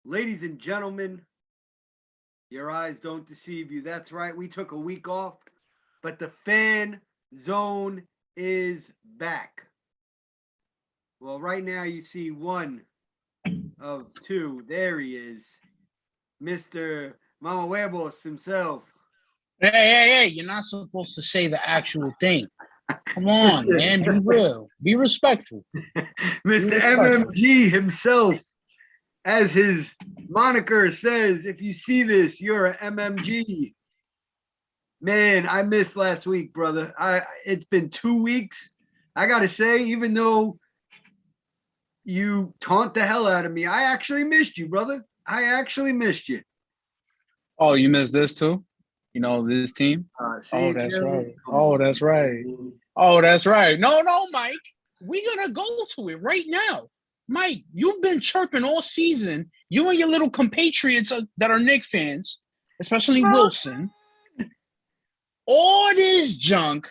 Ladies and gentlemen, your eyes don't deceive you. That's right. We took a week off, but the fan zone is back. Well, right now you see one of two. There he is, Mr. Mama Huevos himself. Hey, you're not supposed to say the actual thing. Come on, man. Be real. Be respectful. Mr. MMG himself, as his moniker says, if you see this, you're an MMG. Man, I missed last week, brother. It's been 2 weeks. I got to say, even though you taunt the hell out of me, I actually missed you, brother. I actually missed you. Oh, you missed this too? You know, this team? Oh, that's right. Oh, that's right. Oh, that's right. No, Mike. We're going to go to it right now. Mike, you've been chirping all season. You and your little compatriots that are Knicks fans, especially Wilson. All this junk.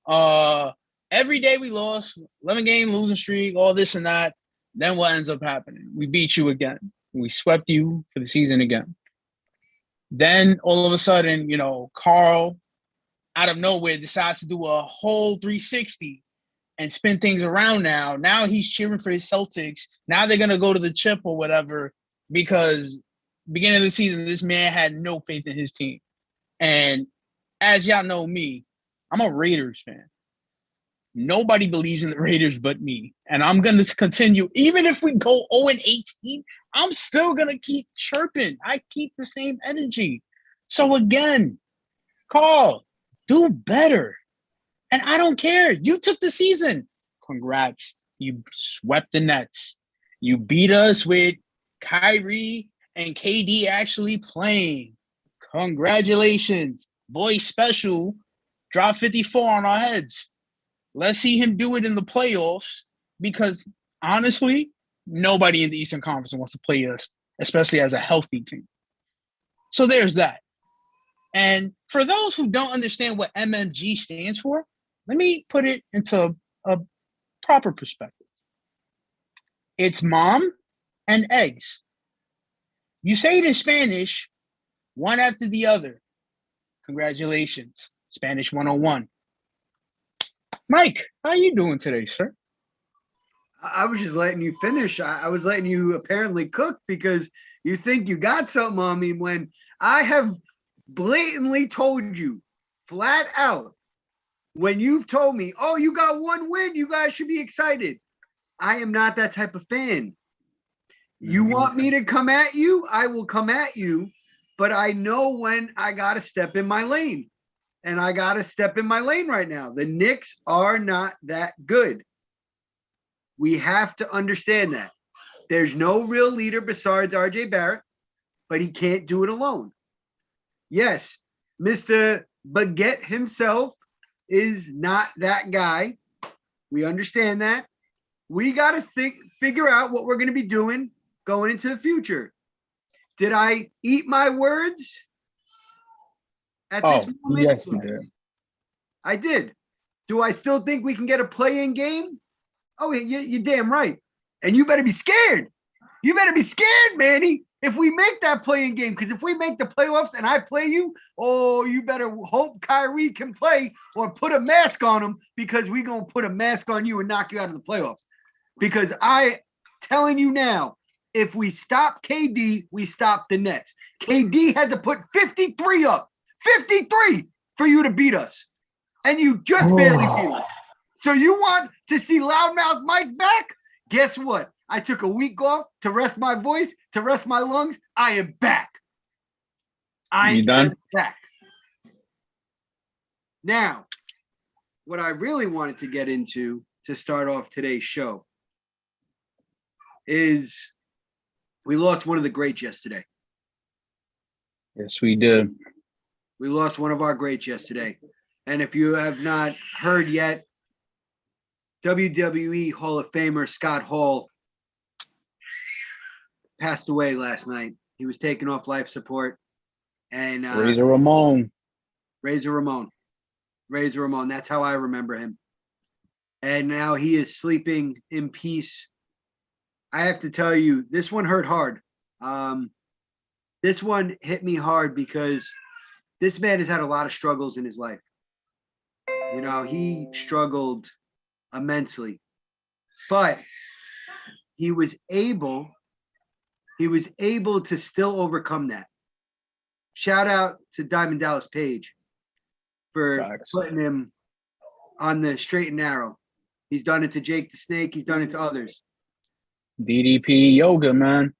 Every day we lost, 11-game losing streak, all this and that. Then what ends up happening? We beat you again. We swept you for the season again. Then all of a sudden, Carl out of nowhere decides to do a whole 360 and spin things around now. Now he's cheering for his Celtics. Now they're going to go to the chip or whatever because beginning of the season, this man had no faith in his team. And as y'all know me, I'm a Raiders fan. Nobody believes in the Raiders but me. And I'm going to continue. Even if we go 0-18, I'm still going to keep chirping. I keep the same energy. So again, Carl, do better. And I don't care. You took the season. Congrats. You swept the Nets. You beat us with Kyrie and KD actually playing. Congratulations. Boy special. Drop 54 on our heads. Let's see him do it in the playoffs because, honestly, nobody in the Eastern Conference wants to play us, especially as a healthy team. So there's that. And for those who don't understand what MMG stands for, let me put it into a proper perspective. It's mom and eggs. You say it in Spanish, one after the other. Congratulations. Spanish 101. Mike, how are you doing today, sir? I was just letting you finish. I was letting you apparently cook because you think you got something on me when I have blatantly told you flat out when you've told me, oh, you got one win, you guys should be excited. I am not that type of fan. You want me to come at you? I will come at you, but I know when I got to step in my lane. And I got to step in my lane right now. The Knicks are not that good. We have to understand that. There's no real leader besides RJ Barrett, but he can't do it alone. Yes, Mr. Baguette himself is not that guy. We understand that. We got to figure out what we're going to be doing going into the future. Did I eat my words? At this moment, yes, you did. I did. Do I still think we can get a play-in game? Oh, you're damn right. And you better be scared. You better be scared, Manny, if we make that play-in game. Because if we make the playoffs and I play you, oh, you better hope Kyrie can play or put a mask on him because we're going to put a mask on you and knock you out of the playoffs. Because I telling you now, if we stop KD, we stop the Nets. KD had to put 53 up. 53 for you to beat us. And you just barely beat us. So you want to see Loudmouth Mike back? Guess what? I took a week off to rest my voice, to rest my lungs. I am back. I am back. Now, what I really wanted to get into to start off today's show is we lost one of the greats yesterday. Yes, we did. We lost one of our greats yesterday. And if you have not heard yet, WWE Hall of Famer Scott Hall passed away last night. He was taken off life support. And Razor Ramon. Razor Ramon. Razor Ramon. That's how I remember him. And now he is sleeping in peace. I have to tell you, this one hurt hard. This one hit me hard because this man has had a lot of struggles in his life. You know, he struggled immensely, but he was able to still overcome that. Shout out to Diamond Dallas Page for putting him on the straight and narrow. He's done it to Jake the Snake. He's done it to others. DDP yoga, man.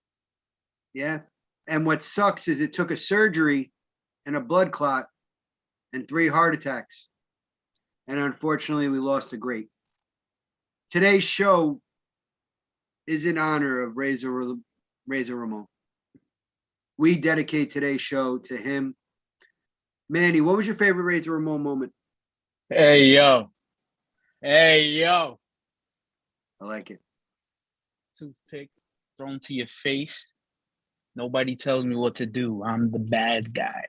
Yeah. And what sucks is it took a surgery and a blood clot and 3 heart attacks. And unfortunately, we lost a great. Today's show is in honor of Razor Ramon. We dedicate today's show to him. Manny, what was your favorite Razor Ramon moment? Hey, yo. Hey, yo. I like it. Toothpick thrown to your face. Nobody tells me what to do. I'm the bad guy.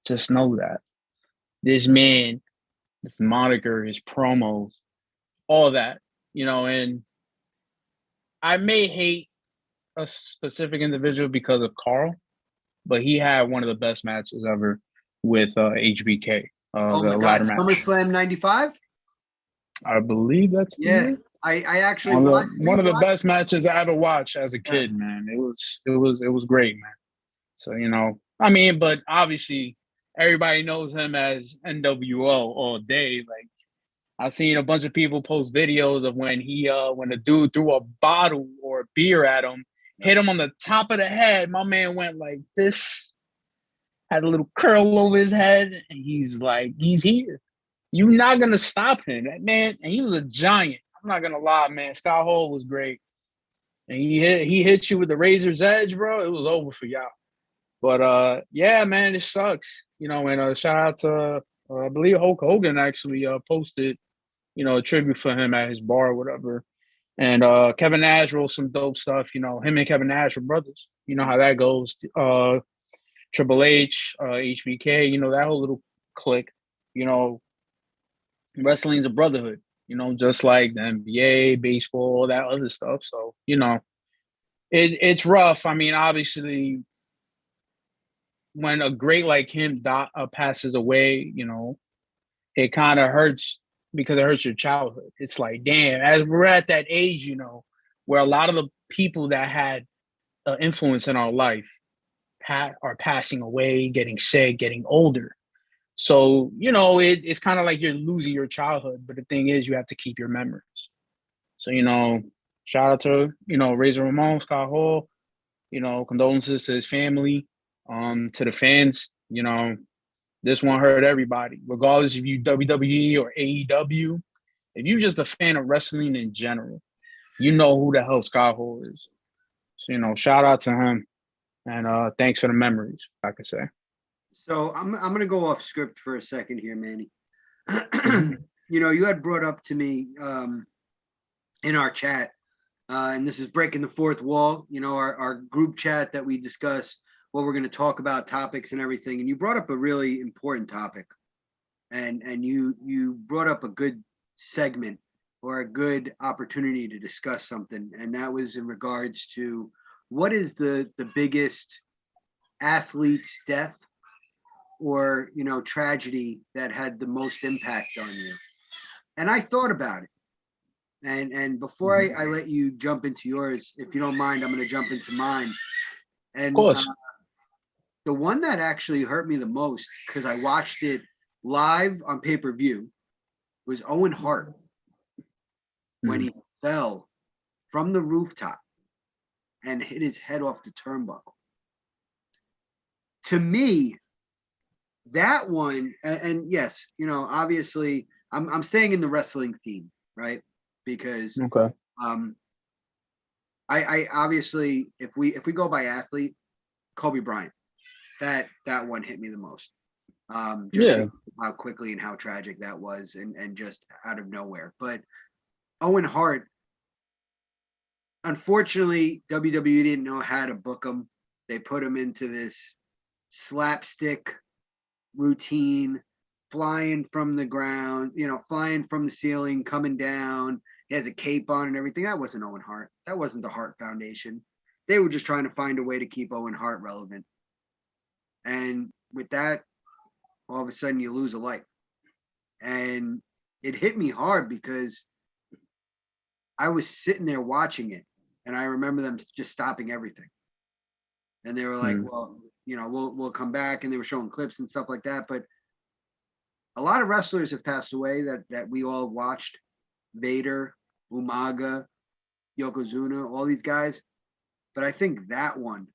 Just know that. This man, this moniker, his promos, all that, you know, and I may hate a specific individual because of Carl, but he had one of the best matches ever with HBK. Oh my God, SummerSlam 95? I believe that's the year. I actually one of the best matches I ever watched as a kid, man. It was great, man. So, you know, I mean, but obviously everybody knows him as NWO all day. Like, I've seen a bunch of people post videos of when the dude threw a bottle or a beer at him, hit him on the top of the head. My man went like this, had a little curl over his head, and he's like, he's here. You're not gonna stop him, that man. And he was a giant. I'm not gonna lie, man. Scott Hall was great, and he hit you with the razor's edge, bro. It was over for y'all. But yeah, man, it sucks, you know. And shout out to I believe Hulk Hogan actually posted, you know, a tribute for him at his bar or whatever. And Kevin Nash wrote some dope stuff. You know, him and Kevin Nash are brothers. You know how that goes. Triple H, HBK, you know, that whole little clique. You know, wrestling's a brotherhood, you know, just like the NBA, baseball, all that other stuff. So, you know, it's rough. I mean, obviously, when a great like him passes away, you know, it kind of hurts because it hurts your childhood. It's like, damn, as we're at that age, you know, where a lot of the people that had influence in our life are passing away, getting sick, getting older. So, you know, it's kind of like you're losing your childhood. But the thing is, you have to keep your memories. So, you know, shout out to, you know, Razor Ramon, Scott Hall, you know, condolences to his family, to the fans. You know, this one hurt everybody, regardless if you WWE or AEW. If you're just a fan of wrestling in general, you know who the hell Scott Hall is. So, you know, shout out to him. And thanks for the memories, I could say. So I'm gonna go off script for a second here, Manny. You know, you had brought up to me in our chat, and this is breaking the fourth wall. You know, our group chat that we discuss what we're going to talk about, topics and everything. And you brought up a really important topic, and you brought up a good segment or a good opportunity to discuss something, and that was in regards to what is the biggest athlete's death or, you know, tragedy that had the most impact on you. And I thought about it. And before I let you jump into yours, if you don't mind, I'm going to jump into mine. And of course. The one that actually hurt me the most, because I watched it live on pay-per-view, was Owen Hart when he fell from the rooftop and hit his head off the turnbuckle. To me, that one, and yes, you know, obviously, I'm staying in the wrestling theme, right? Because I obviously, if we go by athlete, Kobe Bryant, that one hit me the most. Just how quickly and how tragic that was, and just out of nowhere. But Owen Hart, unfortunately, WWE didn't know how to book him. They put him into this slapstick routine, flying from the ground, flying from the ceiling, coming down. He has a cape on and everything. That wasn't Owen Hart. That wasn't the Hart Foundation. They were just trying to find a way to keep Owen Hart relevant. And with that, all of a sudden you lose a life. And it hit me hard because I was sitting there watching it, and I remember them just stopping everything. And they were like, well, we'll come back, and they were showing clips and stuff like that. But a lot of wrestlers have passed away that we all watched. Vader, Umaga, Yokozuna, all these guys. But I think that one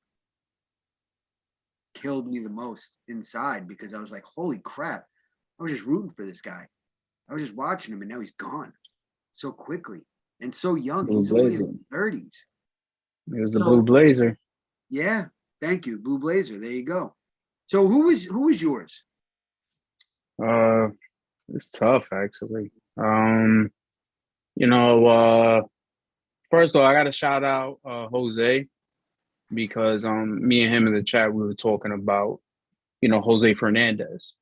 killed me the most inside, because I was like, holy crap. I was just rooting for this guy. I was just watching him, and now he's gone so quickly and so young. He's only in his 30s. It was the Blue Blazer. Yeah. Thank you. Blue Blazer. There you go. So who was yours? It's tough, actually. First of all, I got to shout out Jose, because me and him in the chat, we were talking about, Jose Fernandez,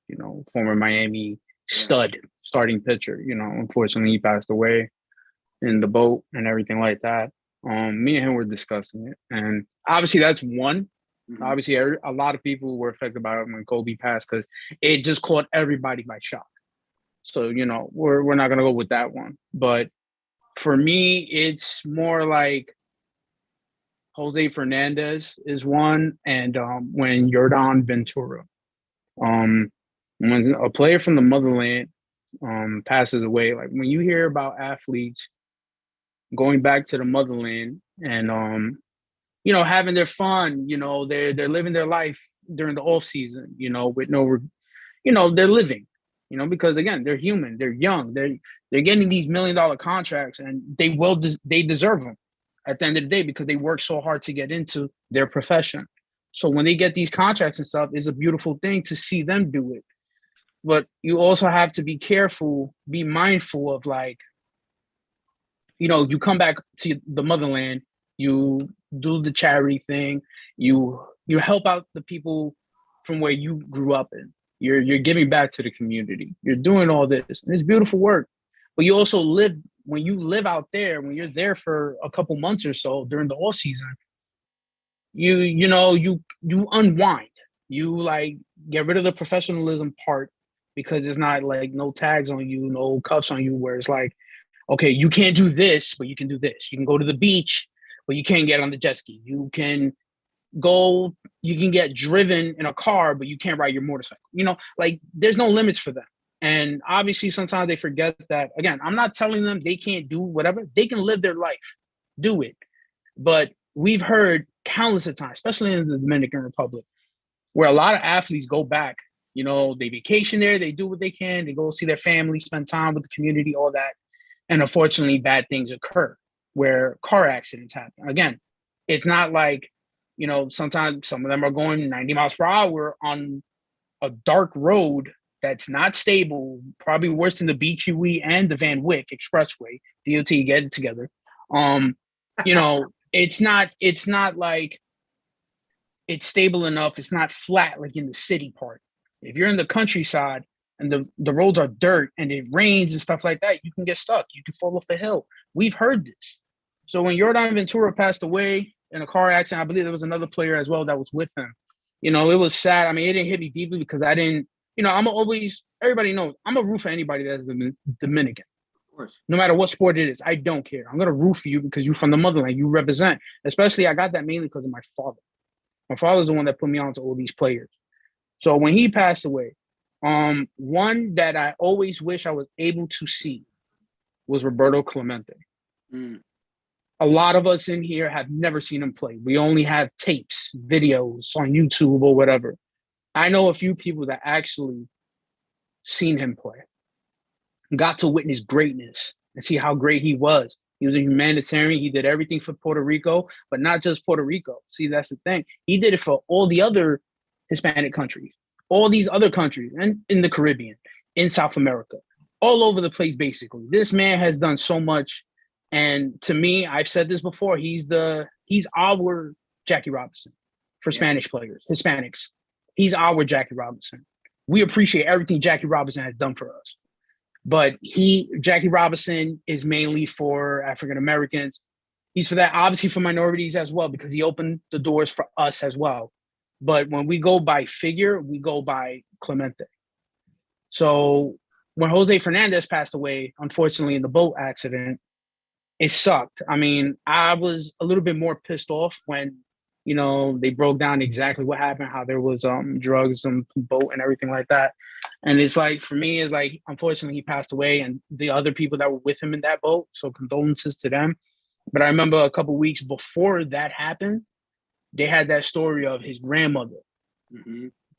former Miami stud, starting pitcher. Unfortunately, he passed away in the boat and everything like that. Me and him were discussing it, and obviously that's one. Mm-hmm. Obviously, a lot of people were affected by it when Kobe passed, because it just caught everybody by shock. So, we're not going to go with that one. But for me, it's more like Jose Fernandez is one, and when Yordan Ventura. When a player from the motherland passes away, like when you hear about athletes going back to the motherland and having their fun, they're living their life during the off season, with no, they're living, because again, they're human, they're young, they're getting these $1 million contracts, and they deserve them at the end of the day, because they work so hard to get into their profession. So when they get these contracts and stuff, it's a beautiful thing to see them do it. But you also have to be careful, be mindful of, like, you come back to the motherland, you do the charity thing, you help out the people from where you grew up in. You're giving back to the community. You're doing all this. And it's beautiful work. But you also when you live out there, when you're there for a couple months or so during the off season, you unwind. You like get rid of the professionalism part, because it's not like no tags on you, no cuffs on you, where it's like, okay, you can't do this, but you can do this. You can go to the beach, but you can't get on the jet ski. You can get driven in a car, but you can't ride your motorcycle. Like there's no limits for them. And obviously sometimes they forget that. Again, I'm not telling them they can't do whatever. They can live their life, do it. But we've heard countless of times, especially in the Dominican Republic, where a lot of athletes go back, they vacation there, they do what they can, they go see their family, spend time with the community, all that. And unfortunately, bad things occur where car accidents happen. Again, it's not like, sometimes some of them are going 90 miles per hour on a dark road that's not stable, probably worse than the BQE and the Van Wyck Expressway. DOT, get it together. It's not like it's stable enough. It's not flat like in the city part. If you're in the countryside and the roads are dirt and it rains and stuff like that, you can get stuck. You can fall off the hill. We've heard this. So when Yordan Ventura passed away in a car accident, I believe there was another player as well that was with him. It was sad. I mean, it didn't hit me deeply because I didn't, everybody knows, I'm a root for anybody that's Dominican. Of course. No matter what sport it is, I don't care. I'm going to root for you because you're from the motherland. You represent. Especially, I got that mainly because of my father. My father's the one that put me on to all these players. So when he passed away, one that I always wish I was able to see was Roberto Clemente. Mm. A lot of us in here have never seen him play. We only have tapes, videos on YouTube or whatever. I know a few people that actually seen him play, got to witness greatness and see how great he was. He was a humanitarian. He did everything for Puerto Rico, but not just Puerto Rico. See, that's the thing. He did it for all the other Hispanic countries. all these other countries, and in the Caribbean, in South America, all over the place, basically. This man has done so much. And to me, I've said this before, he's our Jackie Robinson for Spanish players, Hispanics. He's our Jackie Robinson. We appreciate everything Jackie Robinson has done for us. But Jackie Robinson is mainly for African Americans. He's for that, obviously for minorities as well, because he opened the doors for us as well. But when we go by figure, we go by Clemente. So when Jose Fernandez passed away, unfortunately, in the boat accident, it sucked. I mean, I was a little bit more pissed off when, they broke down exactly what happened, how there was drugs on the boat and everything like that. And it's like, for me, it's like, unfortunately, he passed away and the other people that were with him in that boat. So condolences to them. But I remember a couple of weeks before that happened, they had that story of his grandmother,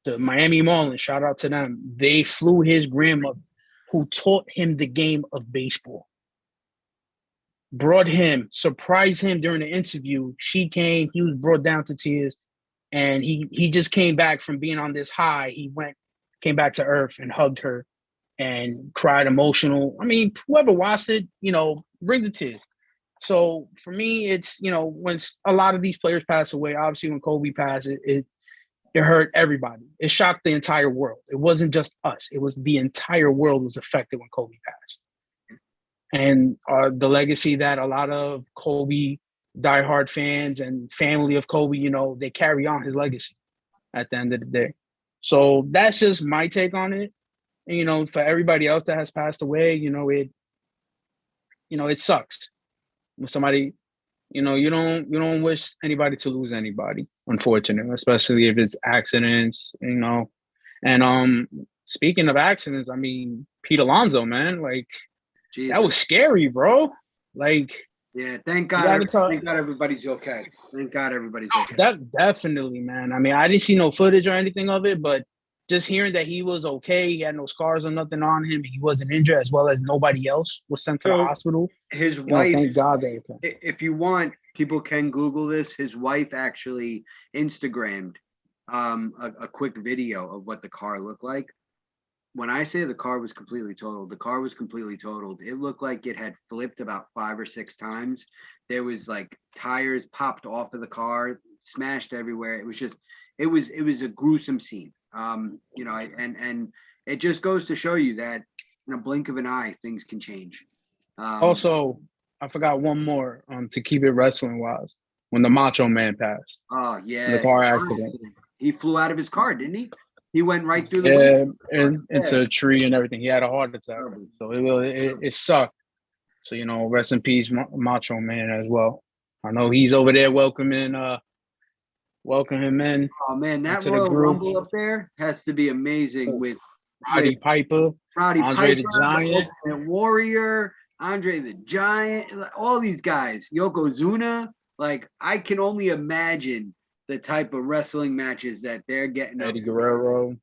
the Miami Marlins, shout out to them. They flew his grandmother, who taught him the game of baseball. Brought him, surprised him during the interview. She came, he was brought down to tears, and he just came back from being on this high. He came back to earth and hugged her and cried emotional. I mean, whoever watched it, bring the tears. So for me, it's, when a lot of these players pass away, obviously when Kobe passed, it hurt everybody. It shocked the entire world. It wasn't just us. It was the entire world was affected when Kobe passed. And the legacy that a lot of Kobe diehard fans and family of Kobe, they carry on his legacy at the end of the day. So that's just my take on it. And, for everybody else that has passed away, it sucks. When somebody, you don't wish anybody to lose anybody, unfortunately, especially if it's accidents, And speaking of accidents, I mean, Pete Alonso, man, like, Jesus. That was scary, bro. Like, yeah, thank God. Thank God everybody's okay. Thank God everybody's okay. That definitely, man. I mean, I didn't see no footage or anything of it, but just hearing that he was okay, he had no scars or nothing on him, he wasn't injured, as well as nobody else was sent to the hospital. His wife, thank God they okay. If you want, people can Google this. His wife actually Instagrammed a quick video of what the car looked like. When I say the car was completely totaled, the car was completely totaled. It looked like it had flipped about 5 or 6 times. There was like tires popped off of the car, smashed everywhere. It was just, it was a gruesome scene. And it just goes to show you that in a blink of an eye, things can change. Also, I forgot one more to keep it wrestling wise. When the Macho Man passed. Oh yeah, the car accident. He flew out of his car, didn't he? He went right through the into a tree and everything. He had a heart attack, so it sucked. So rest in peace, Macho Man as well. I know he's over there welcoming him in. Oh man, that Royal Rumble up there has to be amazing with Roddy Piper, Andre the Giant, Warrior, Andre the Giant, all these guys, Yokozuna. Like, I can only imagine the type of wrestling matches that they're getting. Eddie Guerrero,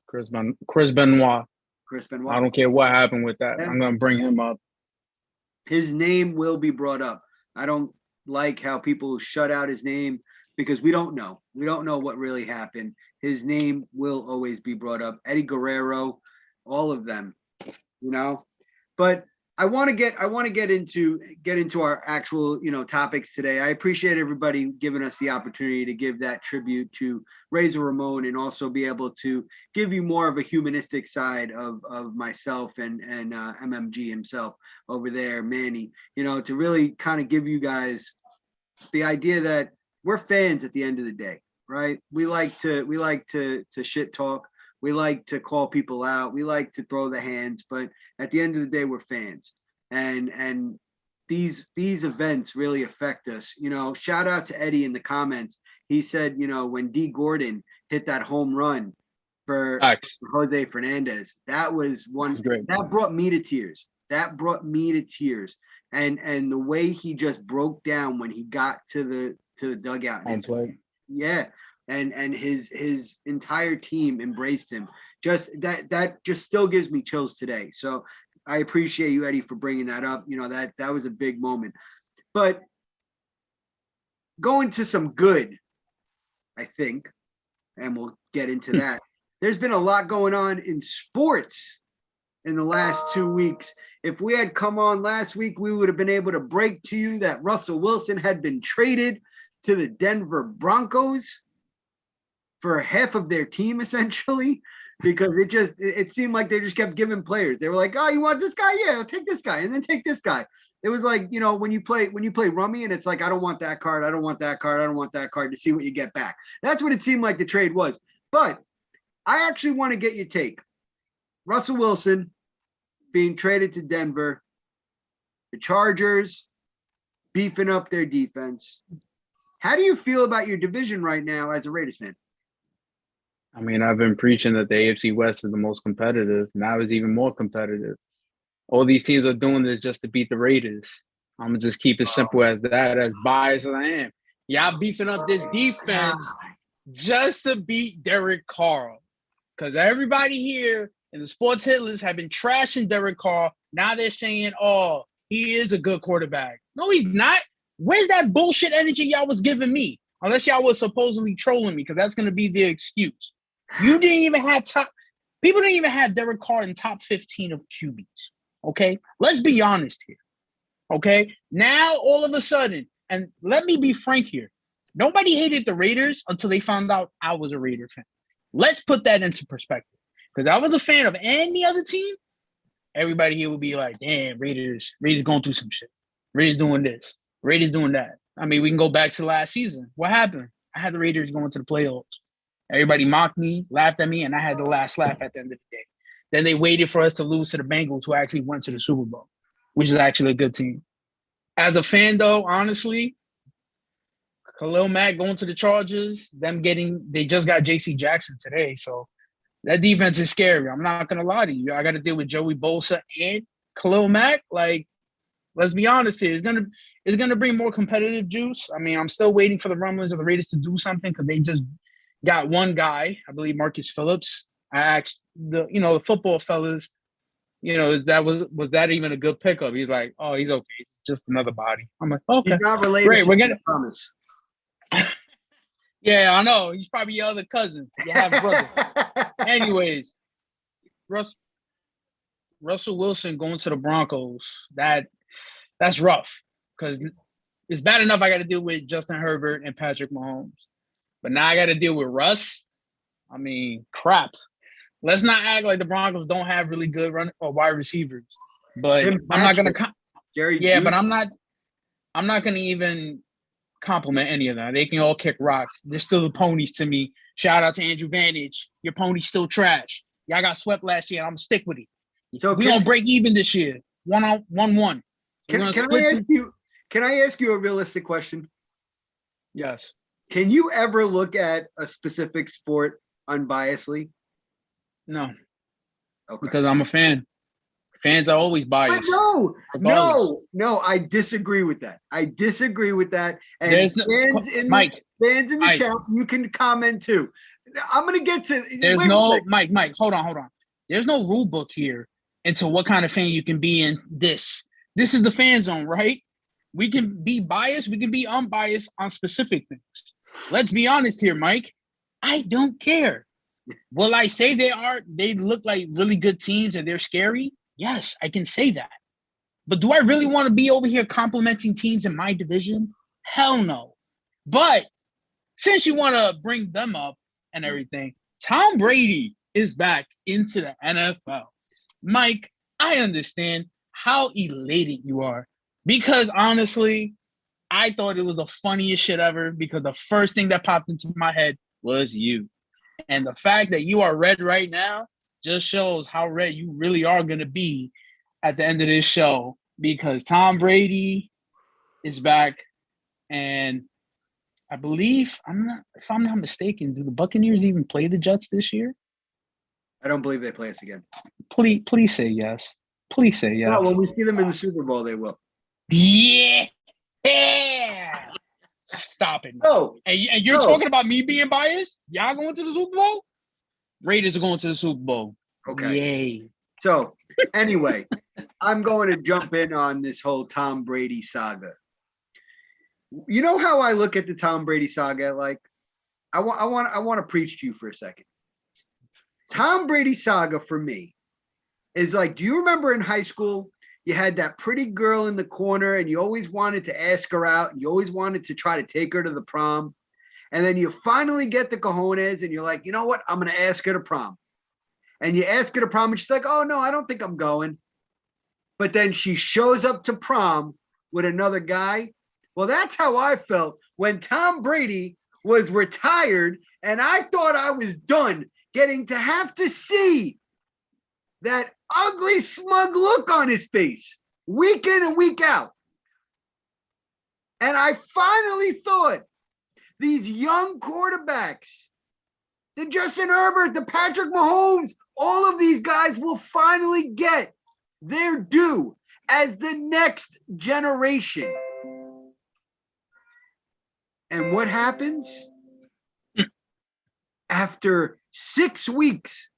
Chris Benoit. I don't care what happened with that. Yeah. I'm going to bring him up. His name will be brought up. I don't like how people shut out his name because we don't know. We don't know what really happened. His name will always be brought up. Eddie Guerrero, all of them, But I want to get into our actual, topics today. I appreciate everybody giving us the opportunity to give that tribute to Razor Ramon and also be able to give you more of a humanistic side of myself and MMG himself over there, Manny, to really kind of give you guys the idea that we're fans at the end of the day, right? We like to shit talk. We like to call people out. We like to throw the hands, but at the end of the day, we're fans. And these events really affect us. Shout out to Eddie in the comments. He said, when D. Gordon hit that home run for Jose Fernandez, that was one that brought me to tears. And the way he just broke down when he got to the dugout. Yeah. And his entire team embraced him. Just that just still gives me chills today. So I appreciate you, Eddie, for bringing that up. That was a big moment. But going to some good, I think, and we'll get into that. there's been a lot going on in sports in the last 2 weeks. If we had come on last week, we would have been able to break to you that Russell Wilson had been traded to the Denver Broncos for half of their team, essentially, because it seemed like they just kept giving players. They were like, oh, you want this guy? Yeah, take this guy, and then take this guy. It was like, when you play rummy, and it's like, I don't want that card, I don't want that card, I don't want that card, to see what you get back. That's what it seemed like the trade was. But I actually want to get your take. Russell Wilson being traded to Denver, the Chargers beefing up their defense. How do you feel about your division right now as a Raiders fan? I mean, I've been preaching that the AFC West is the most competitive. Now it's even more competitive. All these teams are doing this just to beat the Raiders. I'm going to just keep it simple as that, as biased as I am. Y'all beefing up this defense just to beat Derek Carr. Because everybody here in the sports hit list have been trashing Derek Carr. Now they're saying, oh, he is a good quarterback. No, he's not. Where's that bullshit energy y'all was giving me? Unless y'all was supposedly trolling me, because that's going to be the excuse. You didn't even have people didn't even have Derek Carr in top 15 of QBs. Okay? Let's be honest here. Okay? Now, all of a sudden, and let me be frank here, nobody hated the Raiders until they found out I was a Raider fan. Let's put that into perspective. Because I was a fan of any other team, everybody here would be like, damn, Raiders going through some shit. Raiders doing this. Raiders doing that. I mean, we can go back to last season. What happened? I had the Raiders going to the playoffs. Everybody mocked me, laughed at me, and I had the last laugh at the end of the day. Then they waited for us to lose to the Bengals, who actually went to the Super Bowl, which is actually a good team. As a fan, though, honestly, Khalil Mack going to the Chargers, they just got J.C. Jackson today, so that defense is scary. I'm not going to lie to you. I got to deal with Joey Bosa and Khalil Mack. Like, let's be honest here. It's going to bring more competitive juice. I mean, I'm still waiting for the rumblings of the Raiders to do something because they just got one guy, I believe Marcus Phillips. I asked the football fellas, was that even a good pickup? He's like, oh, he's okay. It's just another body. I'm like, okay. He's not related Great, to we're gonna Thomas. Yeah, I know. He's probably your other cousin. You have brother. Anyways, Russell Wilson going to the Broncos, that's rough because it's bad enough I got to deal with Justin Herbert and Patrick Mahomes. But now I got to deal with Russ. I mean, crap. Let's not act like the Broncos don't have really good run or wide receivers. But I'm not going to but I'm not going to even compliment any of them. They can all kick rocks. They're still the ponies to me. Shout out to Andrew Vantage. Your pony's still trash. Y'all got swept last year. I'm going to stick with it. So we're going to break even this year. 1-1. Can I ask you a realistic question? Yes. Can you ever look at a specific sport unbiasedly? No. Okay. Because I'm a fan. Fans are always biased. No, I disagree with that. And fans in the chat, you can comment too. I'm going to get to... Mike, hold on. There's no rule book here into what kind of fan you can be in this. This is the fan zone, right? We can be biased. We can be unbiased on specific things. Let's be honest here, Mike. I don't care. Will I say they look like really good teams and they're scary? Yes, I can say that. But do I really want to be over here complimenting teams in my division? Hell no. But since you want to bring them up and everything, Tom Brady is back into the NFL. Mike, I understand how elated you are because honestly, I thought it was the funniest shit ever because the first thing that popped into my head was you. And the fact that you are red right now just shows how red you really are going to be at the end of this show because Tom Brady is back. And I believe, if I'm not mistaken, do the Buccaneers even play the Jets this year? I don't believe they play us again. Please say yes. Please say yes. No, when we see them in the Super Bowl, they will. Yeah. Stop it. No. And you're talking about me being biased? Y'all going to the Super Bowl? Raiders are going to the Super Bowl. Okay. Yay. So, anyway, I'm going to jump in on this whole Tom Brady saga. You know how I look at the Tom Brady saga? Like, I want to preach to you for a second. Tom Brady saga for me is like, do you remember in high school, you had that pretty girl in the corner and you always wanted to ask her out and you always wanted to try to take her to the prom. And then you finally get the cojones and you're like, you know what? I'm going to ask her to prom. And you ask her to prom and she's like, oh, no, I don't think I'm going. But then she shows up to prom with another guy. Well, that's how I felt when Tom Brady was retired and I thought I was done getting to have to see that ugly, smug look on his face week in and week out. And I finally thought these young quarterbacks, the Justin Herbert, the Patrick Mahomes, all of these guys will finally get their due as the next generation. And what happens? After 6 weeks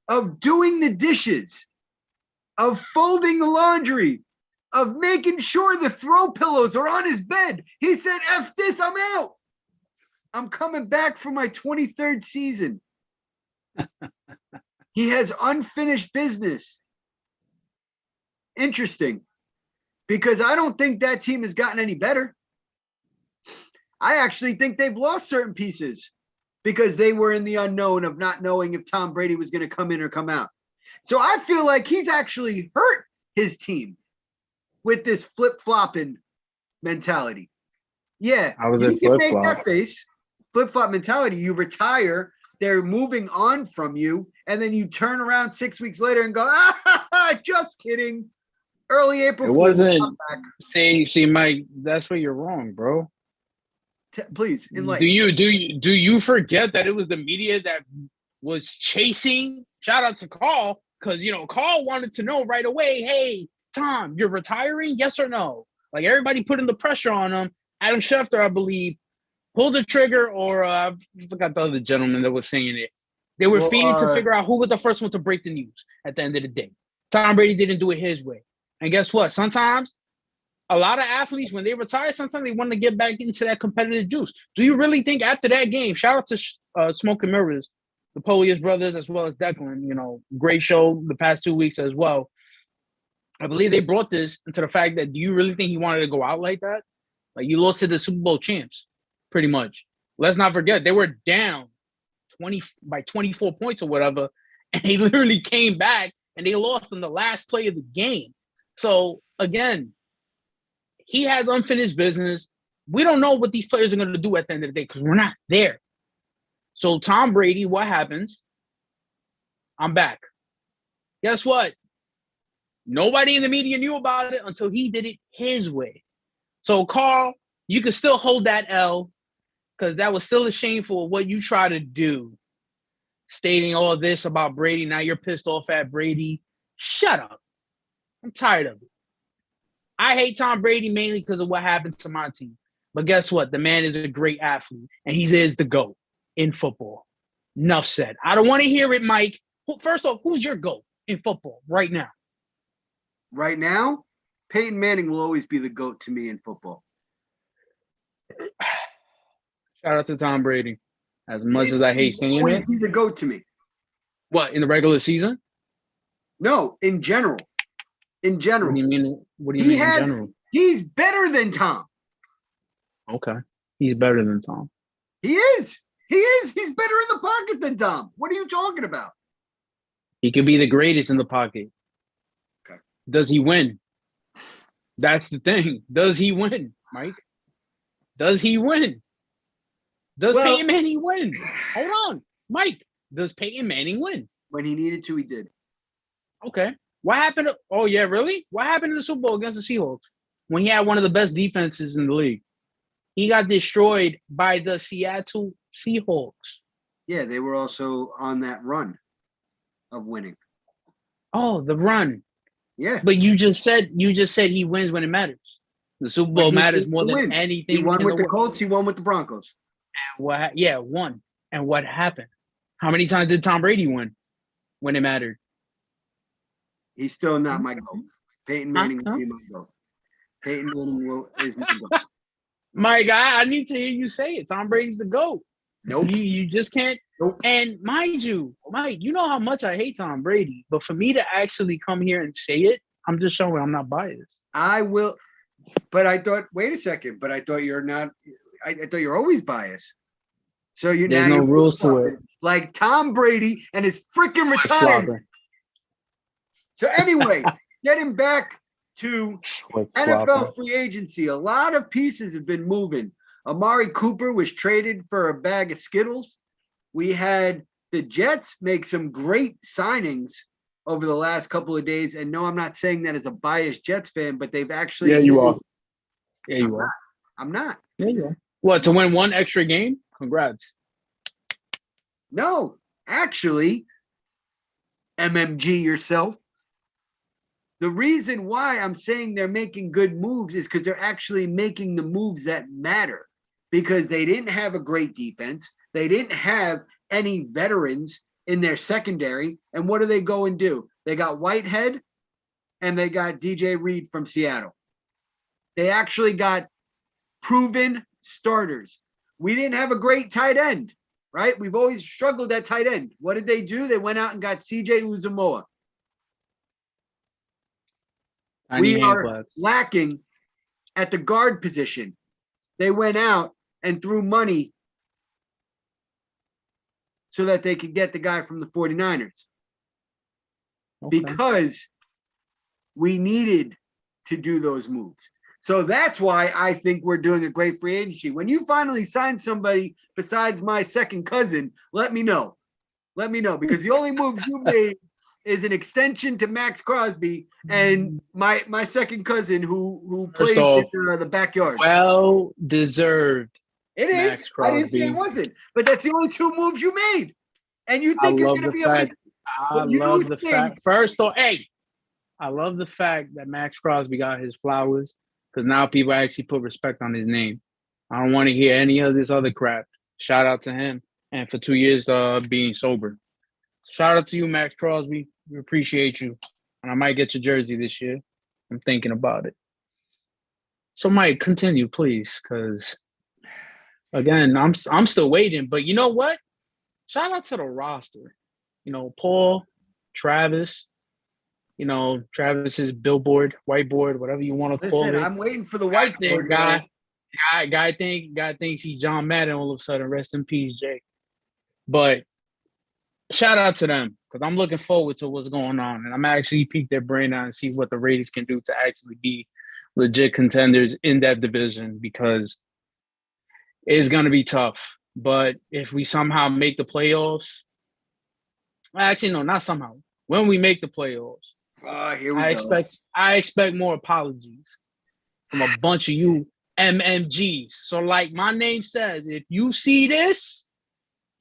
of doing the dishes, of folding the laundry, of making sure the throw pillows are on his bed, he said, F this, I'm out. I'm coming back for my 23rd season. He has unfinished business. Interesting, because I don't think that team has gotten any better. I actually think they've lost certain pieces because they were in the unknown of not knowing if Tom Brady was going to come in or come out. So I feel like he's actually hurt his team with this flip-flopping mentality. Yeah, I was you can make that face. Flip-flop mentality. You retire, they're moving on from you, and then you turn around 6 weeks later and go, just kidding. Early April. It wasn't. See, Mike, that's where you're wrong, bro. Please, do you forget that it was the media that was chasing? Shout out to Carl, because Carl wanted to know right away. Hey, Tom, you're retiring? Yes or no? Like everybody putting the pressure on him. Adam Schefter, I believe, pulled the trigger, or I forgot the other gentleman that was saying it. They were feeding to figure out who was the first one to break the news. At the end of the day, Tom Brady didn't do it his way, and guess what? Sometimes. A lot of athletes, when they retire, sometimes they want to get back into that competitive juice. Do you really think after that game, shout out to Smoke and Mirrors, the Polius brothers, as well as Declan, great show the past 2 weeks as well. I believe they brought this into the fact that do you really think he wanted to go out like that? Like you lost to the Super Bowl champs, pretty much. Let's not forget, they were down 24 points or whatever, and they literally came back and they lost in the last play of the game. So, again, he has unfinished business. We don't know what these players are going to do at the end of the day because we're not there. So Tom Brady, what happens? I'm back. Guess what? Nobody in the media knew about it until he did it his way. So Carl, you can still hold that L because that was still a shameful of what you try to do. Stating all this about Brady. Now you're pissed off at Brady. Shut up. I'm tired of it. I hate Tom Brady mainly because of what happened to my team. But guess what? The man is a great athlete, and he is the GOAT in football. Enough said. I don't want to hear it, Mike. First off, who's your GOAT in football right now? Right now, Peyton Manning will always be the GOAT to me in football. Shout out to Tom Brady. As much as I hate saying it. He's the GOAT to me. What, in the regular season? No, in general. In general. What do you mean in general? He's better than Tom. Okay. He's better than Tom. He is. He's better in the pocket than Tom. What are you talking about? He could be the greatest in the pocket. Okay. Does he win? That's the thing. Does he win, Mike? Does he win? Does Peyton Manning win? Hold on. Mike, does Peyton Manning win? When he needed to, he did. Okay. What happened? Oh, yeah, really? What happened in the Super Bowl against the Seahawks when he had one of the best defenses in the league? He got destroyed by the Seattle Seahawks. Yeah, they were also on that run of winning. Oh, the run. Yeah. But you just said he wins when it matters. The Super Bowl matters more than anything. He won with the Colts. He won with the Broncos. And won. And what happened? How many times did Tom Brady win when it mattered? He's still not my GOAT. Peyton Manning will be my GOAT. Peyton Manning is my GOAT. Mike, I need to hear you say it. Tom Brady's the GOAT. Nope. You just can't. Nope. And mind you, Mike, you know how much I hate Tom Brady, but for me to actually come here and say it, I'm just showing I'm not biased. I will, but I thought, wait a second, but I thought you're not, I thought you're always biased. So There's no rules to it. Like Tom Brady and his freaking retirement. So anyway, getting back to NFL free agency, a lot of pieces have been moving. Amari Cooper was traded for a bag of Skittles. We had the Jets make some great signings over the last couple of days. And no, I'm not saying that as a biased Jets fan, but they've actually. Yeah, you are. Yeah, you are. I'm not. Yeah, you are. What, to win one extra game? Congrats. No, actually, MMG yourself. The reason why I'm saying they're making good moves is because they're actually making the moves that matter, because they didn't have a great defense. They didn't have any veterans in their secondary. And what do they go and do? They got Whitehead and they got DJ Reed from Seattle. They actually got proven starters. We didn't have a great tight end, right? We've always struggled at tight end. What did they do? They went out and got CJ Uzomah. We are lacking at the guard position. They went out and threw money so that they could get the guy from the 49ers. Okay. Because we needed to do those moves. So that's why I think we're doing a great free agency. When you finally sign somebody besides my second cousin, let me know. Let me know, because the only moves you made is an extension to Max Crosby and my second cousin who plays in the backyard. Well deserved. It is. I didn't say it wasn't, but that's the only two moves you made. And you think you're going to be able to. I love the fact. First off, I love the fact that Max Crosby got his flowers, because now people actually put respect on his name. I don't want to hear any of this other crap. Shout out to him, and for 2 years being sober. Shout out to you, Max Crosby. We appreciate you. And I might get your jersey this year. I'm thinking about it. So, Mike, continue, please, because, again, I'm still waiting. But you know what? Shout out to the roster. You know, Paul, Travis, Travis's billboard, whiteboard, whatever you want to call it. I'm waiting for the whiteboard. Guy thinks he's John Madden all of a sudden. Rest in peace, Jake. But shout out to them, because I'm looking forward to what's going on. And I'm actually pique their brain out and see what the Raiders can do to actually be legit contenders in that division, because it's going to be tough. But if we somehow make the playoffs, actually, no, not somehow. When we make the playoffs, I expect more apologies from a bunch of you MMGs. So like my name says, if you see this,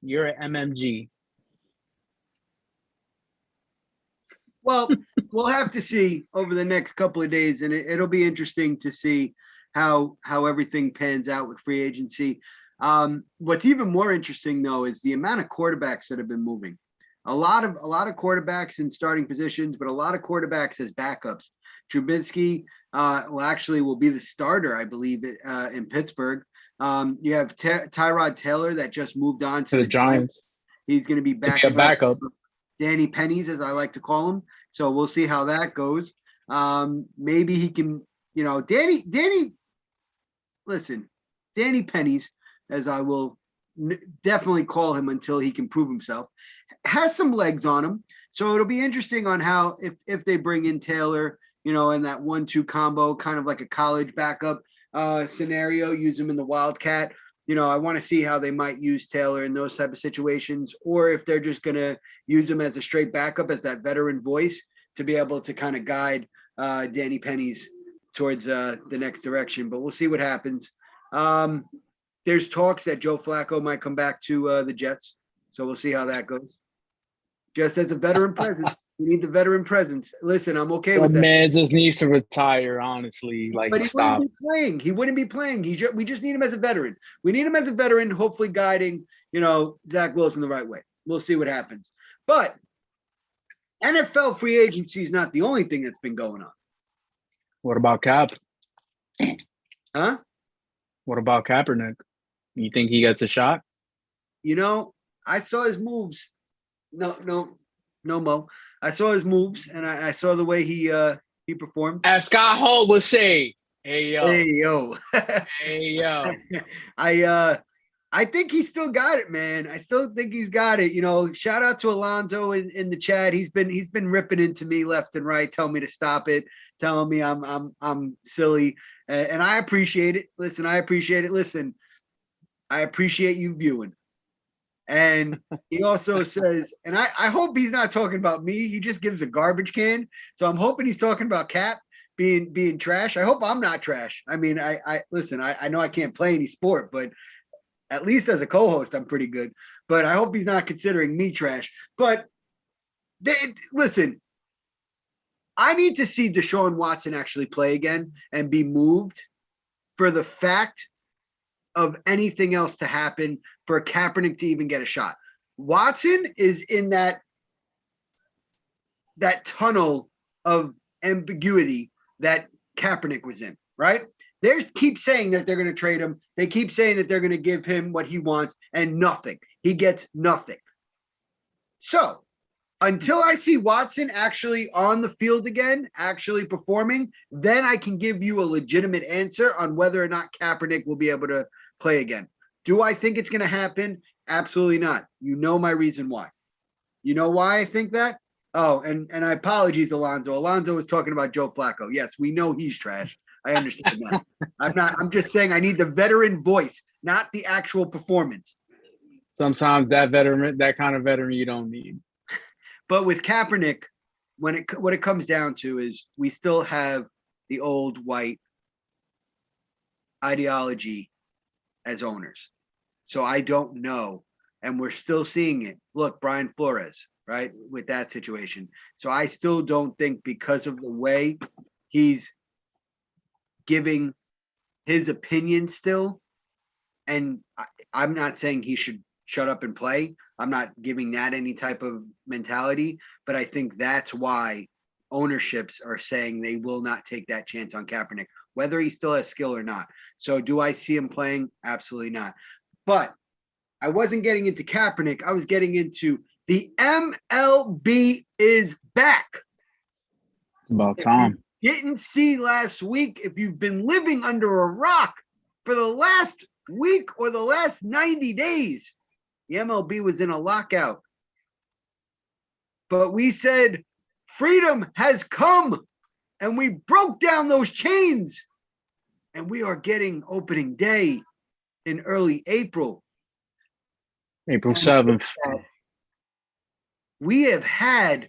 you're an MMG. Well, we'll have to see over the next couple of days, and it'll be interesting to see how everything pans out with free agency. What's even more interesting, though, is the amount of quarterbacks that have been moving. A lot of quarterbacks in starting positions, but a lot of quarterbacks as backups. Trubisky will be the starter, I believe, in Pittsburgh. You have Tyrod Taylor that just moved on to the Giants. He's going to be back. To be a backup. Danny Pennies, as I like to call him. So we'll see how that goes. Maybe he can, Danny Pennies, as I will definitely call him until he can prove himself, has some legs on him. So it'll be interesting on how, if they bring in Taylor, in that 1-2 combo, kind of like a college backup scenario, use him in the Wildcat. I want to see how they might use Taylor in those type of situations, or if they're just going to use him as a straight backup, as that veteran voice to be able to kind of guide Danny Pennies towards the next direction. But we'll see what happens. There's talks that Joe Flacco might come back to the Jets. So we'll see how that goes. Just as a veteran presence, we need the veteran presence. Listen, I'm okay with that. The man just needs to retire, honestly. But he wouldn't be playing. He wouldn't be playing. We just need him as a veteran. We need him as a veteran, hopefully guiding, Zach Wilson the right way. We'll see what happens. But NFL free agency is not the only thing that's been going on. What about Cap? Huh? What about Kaepernick? You think he gets a shot? I saw his moves. No, Mo. I saw his moves, and I saw the way he performed. As Scott Hall would say, "Hey yo, hey yo, hey yo." I think he still got it, man. I still think he's got it. You know, shout out to Alonso in the chat. He's been ripping into me left and right, telling me to stop it, telling me I'm silly, and I appreciate it. Listen, I appreciate it. Listen, I appreciate you viewing. And he also says, and I hope he's not talking about me. He just gives a garbage can. So I'm hoping he's talking about Cap being trash. I hope I'm not trash. I mean, I listen, I know I can't play any sport, but at least as a co-host, I'm pretty good. But I hope he's not considering me trash. But listen, I need to see Deshaun Watson actually play again and be moved for the fact of anything else to happen for Kaepernick to even get a shot. Watson is in that tunnel of ambiguity that Kaepernick was in, right? They keep saying that they're going to trade him. They keep saying that they're going to give him what he wants and nothing. He gets nothing. So until I see Watson actually on the field again, actually performing, then I can give you a legitimate answer on whether or not Kaepernick will be able to play again. Do I think it's going to happen? Absolutely not. You know my reason why. You know why I think that? Oh, and I apologize, Alonso. Alonso was talking about Joe Flacco. Yes, we know he's trash. I understand that. I'm just saying I need the veteran voice, not the actual performance. Sometimes that kind of veteran you don't need. But with Kaepernick, what it comes down to is we still have the old white ideology as owners. So I don't know. And we're still seeing it. Look, Brian Flores, right, with that situation. So I still don't think because of the way he's giving his opinion still, and I'm not saying he should shut up and play. I'm not giving that any type of mentality, but I think that's why ownerships are saying they will not take that chance on Kaepernick, whether he still has skill or not. So do I see him playing? Absolutely not. But I wasn't getting into Kaepernick. I was getting into the MLB is back. It's about time. Didn't see last week, if you've been living under a rock for the last week or the last 90 days, the MLB was in a lockout. But we said freedom has come, and we broke down those chains, and we are getting opening day in early April. April 7th. We have had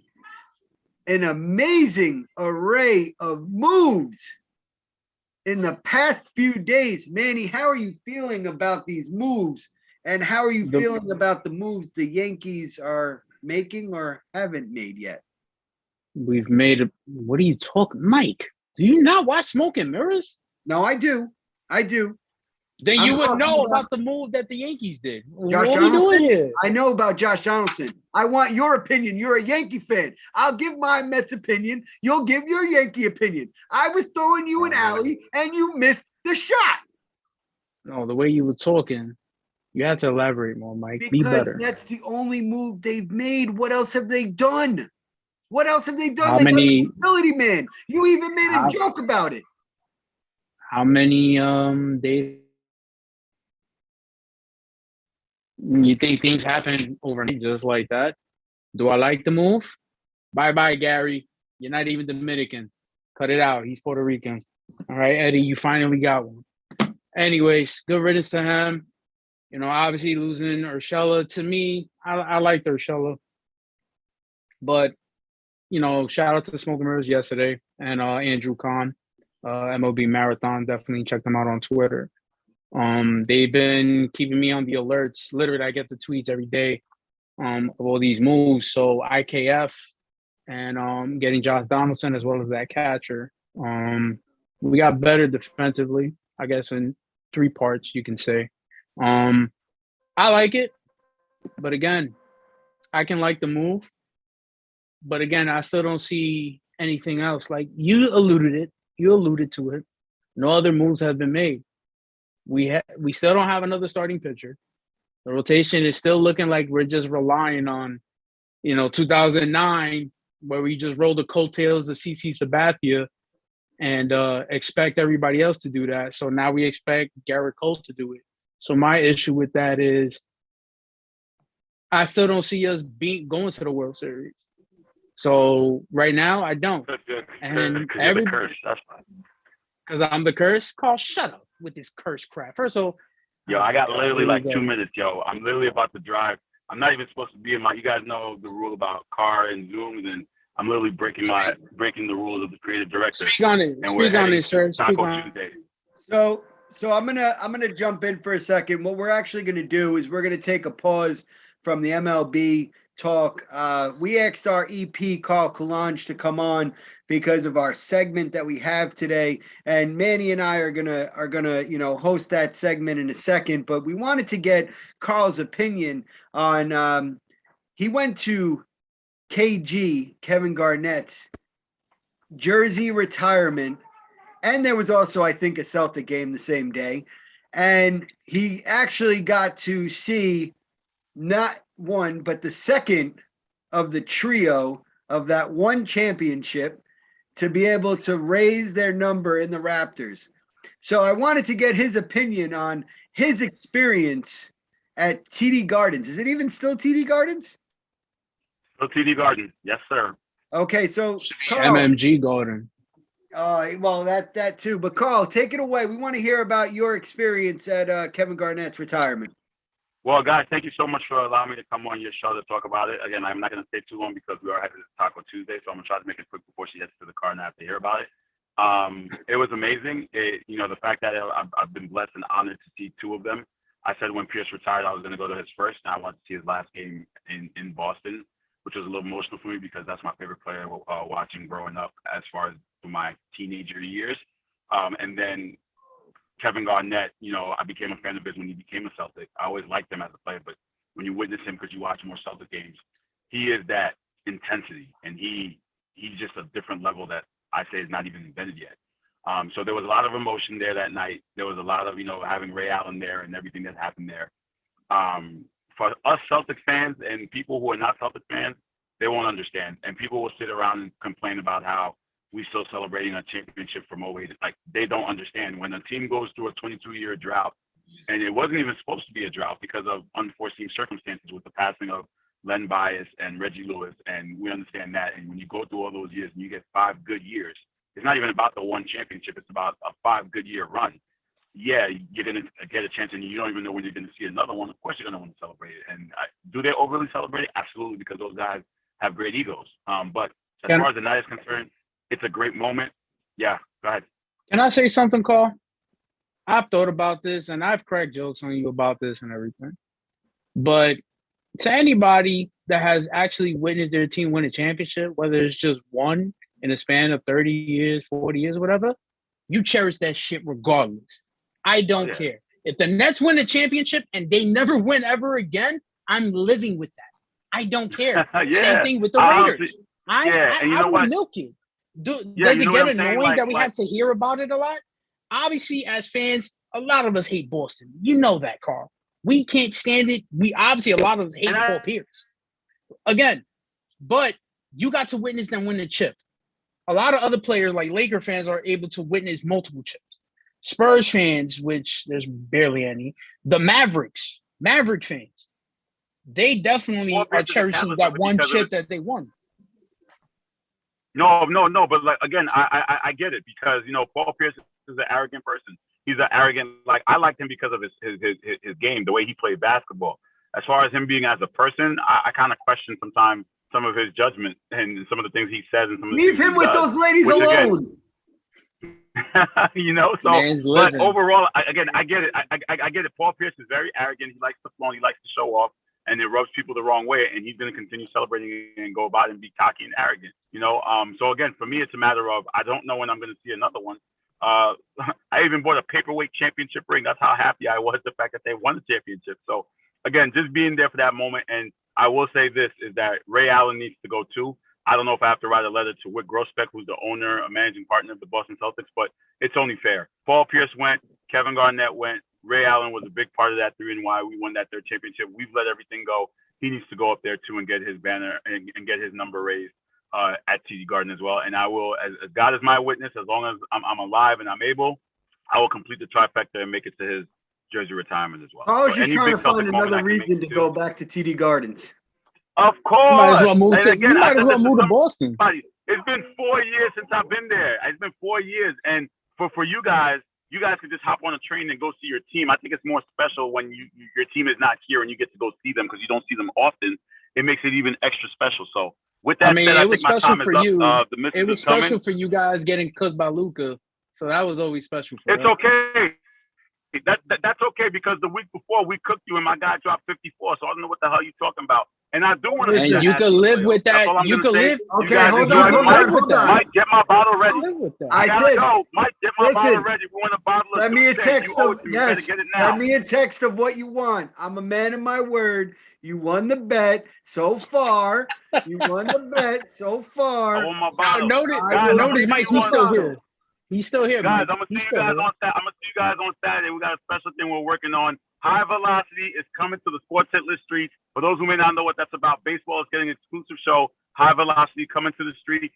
an amazing array of moves in the past few days. Manny, how are you feeling about these moves? And how are you feeling about the moves the Yankees are making or haven't made yet? We've made it. What are you talking, Mike? Do you not watch Smoke and Mirrors? No, I do. Then you would know about the move that the Yankees did. Josh what are we doing here? I know about Josh Donaldson. I want your opinion. You're a Yankee fan. I'll give my Mets opinion. You'll give your Yankee opinion. I was throwing you an alley, and you missed the shot. No, the way you were talking, you had to elaborate more, Mike. Because be better. That's the only move they've made. What else have they done? What else have they done? How many? Utility man. You even made a joke about it. How many days? You think things happen overnight just like that? Do I like the move? Bye-bye, Gary. You're not even Dominican. Cut it out. He's Puerto Rican. All right, Eddie, you finally got one. Anyways, good riddance to him. You know, obviously losing Urshela. To me, I liked Urshela. But, you know, shout out to the Smoke and Mirrors yesterday and Andrew Kahn, MLB Marathon. Definitely check them out on Twitter. They've been keeping me on the alerts. Literally, I get the tweets every day of all these moves. So IKF and getting Josh Donaldson as well as that catcher. We got better defensively, I guess, in 3 parts, you can say. I like it, but again, I can like the move. But again, I still don't see anything else. Like you alluded to it. No other moves have been made. We still don't have another starting pitcher. The rotation is still looking like we're just relying on, 2009, where we just rolled the coattails of CC Sabathia and expect everybody else to do that. So now we expect Garrett Cole to do it. So my issue with that is I still don't see us going to the World Series. So right now, I don't. Good. And you're the curse. That's fine. Because I'm the curse? Carl, shut up with this curse crap. First of all, yo, I got literally like 2 minutes, yo. I'm literally about to drive. I'm not even supposed to be in my. You guys know the rule about car and Zooms, and I'm literally breaking the rules of the creative director. Speak on it. Speak on it, sir. Speak on Tuesday. So I'm gonna jump in for a second. What we're actually gonna do is we're gonna take a pause from the MLB talk. We asked our EP Carl Kalange to come on because of our segment that we have today, and Manny and I are gonna host that segment in a second. But we wanted to get Carl's opinion on. He went to KG Kevin Garnett's jersey retirement, and there was also, I think, a Celtic game the same day, and he actually got to see not one but the second of the trio of that one championship to be able to raise their number in the Raptors. So I wanted to get his opinion on his experience at TD Gardens. Is it even still TD Gardens? Still TD Garden. Yes, sir. Okay, so Carl, MMG Garden. Well, that too. But Carl, take it away. We want to hear about your experience at Kevin Garnett's retirement. Well, guys, thank you so much for allowing me to come on your show to talk about it. Again, I'm not going to stay too long because we are having this Taco Tuesday, so I'm going to try to make it quick before she gets to the car and I have to hear about it. It was amazing. The fact that I've been blessed and honored to see two of them. I said when Pierce retired, I was going to go to his first, and I wanted to see his last game in Boston, which was a little emotional for me because that's my favorite player watching growing up as far as my teenager years. And then Kevin Garnett, I became a fan of his when he became a Celtic. I always liked him as a player, but when you witness him because you watch more Celtic games, he is that intensity, and he's just a different level that I say is not even invented yet. So there was a lot of emotion there that night. There was a lot of, having Ray Allen there and everything that happened there. For us Celtic fans and people who are not Celtic fans, they won't understand. And people will sit around and complain about how we still celebrating a championship from 08. Like, they don't understand. When a team goes through a 22-year drought, and it wasn't even supposed to be a drought because of unforeseen circumstances with the passing of Len Bias and Reggie Lewis, and we understand that. And when you go through all those years and you get 5 good years, it's not even about the one championship. It's about a 5 good year run. Yeah, you're going to get a chance, and you don't even know when you're going to see another one. Of course, you're going to want to celebrate it. And do they overly celebrate it? Absolutely, because those guys have great egos. But as far as the night is concerned, it's a great moment. Yeah, go ahead. Can I say something, Carl? I've thought about this, and I've cracked jokes on you about this and everything. But to anybody that has actually witnessed their team win a championship, whether it's just one in a span of 30 years, 40 years, whatever, you cherish that shit regardless. I don't care. If the Nets win a championship and they never win ever again, I'm living with that. I don't care. Same thing with the Raiders. I will milk it. Does it get annoying that we have to hear about it a lot? Obviously, as fans, a lot of us hate Boston. You know that, Carl. We can't stand it. A lot of us hate Paul Pierce. Again, but you got to witness them win the chip. A lot of other players, like Laker fans, are able to witness multiple chips. Spurs fans, which there's barely any, the Maverick fans, they definitely are cherishing that one chip that they won. No, but like, again, I get it because, Paul Pierce is an arrogant person. He's an arrogant, like, I liked him because of his game, the way he played basketball. As far as him being as a person, I kind of question sometimes some of his judgment and some of the things he says and some of the Leave things him with those ladies alone. But overall, I get it. I get it. Paul Pierce is very arrogant. He likes to flaunt. He likes to show off, and it rubs people the wrong way. And he's going to continue celebrating and go about it and be cocky and arrogant. So again, for me, it's a matter of I don't know when I'm going to see another one. I even bought a paperweight championship ring. That's how happy I was the fact that they won the championship. So again, just being there for that moment. And I will say this is that Ray Allen needs to go too. I don't know if I have to write a letter to Wick Grossbeck, who's the owner, a managing partner of the Boston Celtics, but it's only fair. Paul Pierce went, Kevin Garnett went, Ray Allen was a big part of that, the reason why we won that third championship. We've let everything go. He needs to go up there too and get his banner and get his number raised at TD Garden as well. And I will, as God is my witness, as long as I'm alive and I'm able, I will complete the trifecta and make it to his jersey retirement as well. I was just trying to find another reason to go back to TD Gardens. Of course. You might as well move to Boston. It's been 4 years since I've been there. It's been 4 years. And for you guys can just hop on a train and go see your team. I think it's more special when your team is not here and you get to go see them because you don't see them often. It makes it even extra special. So with that said, it was special for you. It was special for you guys getting cooked by Luka. So that was always special for us. It's okay. That's okay because the week before we cooked you and my guy dropped 54. So I don't know what the hell you're talking about. And I do want to. And you can live with that. You can live. Okay, hold on. Mike, get my bottle ready. I said, Mike, get my bottle ready. We want a bottle. Send me a text of Send me a text of what you want. I'm a man of my word. You won the bet so far. You won the bet so far. I want my bottle. Notice, Mike. He's still here. He's still here, guys. I'm gonna see you guys on Saturday. We got a special thing we're working on. High Velocity is coming to the Sports Hit List streets. For those who may not know what that's about, baseball is getting an exclusive show. High Velocity coming to the street.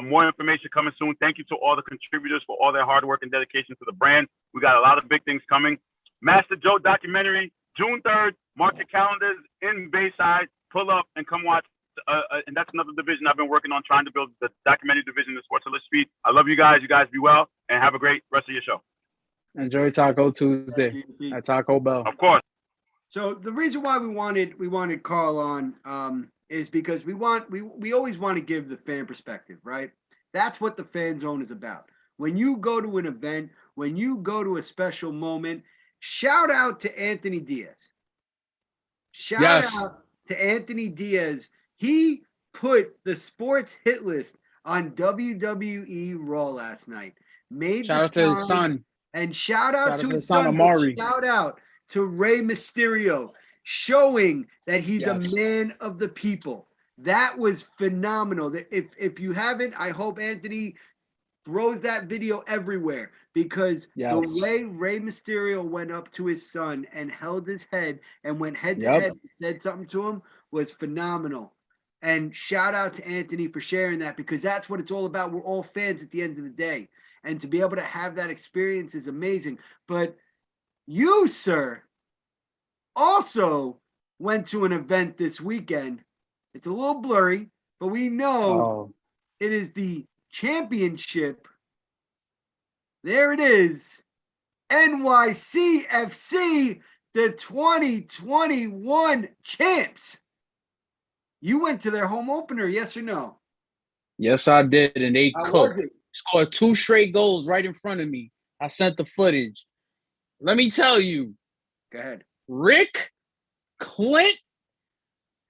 More information coming soon. Thank you to all the contributors for all their hard work and dedication to the brand. We got a lot of big things coming. Master Joe documentary, June 3rd. Mark your calendars in Bayside. Pull up and come watch. And that's another division I've been working on, trying to build the documentary division in the Sports Hit street. I love you guys. You guys be well and have a great rest of your show. Enjoy Taco Tuesday at Taco Bell. Of course. So the reason why we wanted Carl on is because we always want to give the fan perspective, right? That's what the fan zone is about. When you go to an event, when you go to a special moment, shout out to Anthony Diaz. Shout out to Anthony Diaz. He put the Sports Hit List on WWE Raw last night. Shout out to his son. And shout out to his son, Amari. Shout out to Rey Mysterio, showing that he's a man of the people. That was phenomenal. If you haven't, I hope Anthony throws that video everywhere because the way Rey Mysterio went up to his son and held his head and went head to head and said something to him was phenomenal. And shout out to Anthony for sharing that because that's what it's all about. We're all fans at the end of the day. And to be able to have that experience is amazing. But you, sir, also went to an event this weekend. It's a little blurry, but we know it is the championship. There it is. NYCFC, the 2021 champs. You went to their home opener, yes or no? Yes, I did. And they cooked. Scored 2 straight goals right in front of me. I sent the footage. Let me tell you. Go ahead. Rick, Clint,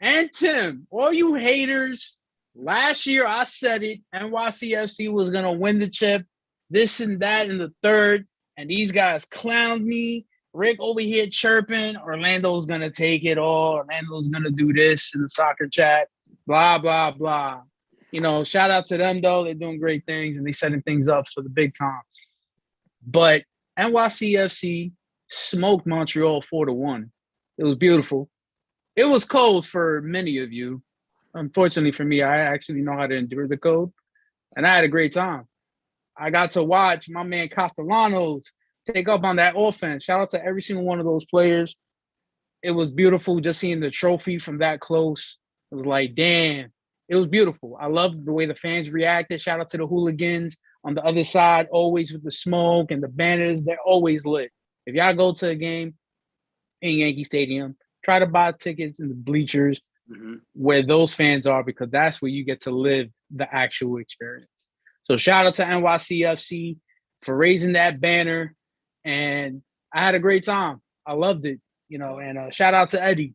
and Tim, all you haters, last year I said it, NYCFC was going to win the chip, this and that in the third, and these guys clowned me. Rick over here chirping, Orlando's going to take it all. Orlando's going to do this in the soccer chat, blah, blah, blah. You know, shout out to them, though. They're doing great things, and they're setting things up for the big time. But NYCFC smoked Montreal 4-1. It was beautiful. It was cold for many of you. Unfortunately for me, I actually know how to endure the cold, and I had a great time. I got to watch my man Castellanos take up on that offense. Shout out to every single one of those players. It was beautiful just seeing the trophy from that close. It was like, damn. It was beautiful. I loved the way the fans reacted. Shout out to the hooligans on the other side, always with the smoke and the banners. They're always lit. If y'all go to a game in Yankee Stadium, try to buy tickets in the bleachers where those fans are because that's where you get to live the actual experience. So shout out to NYCFC for raising that banner. And I had a great time. I loved it, you know, and shout out to Eddie.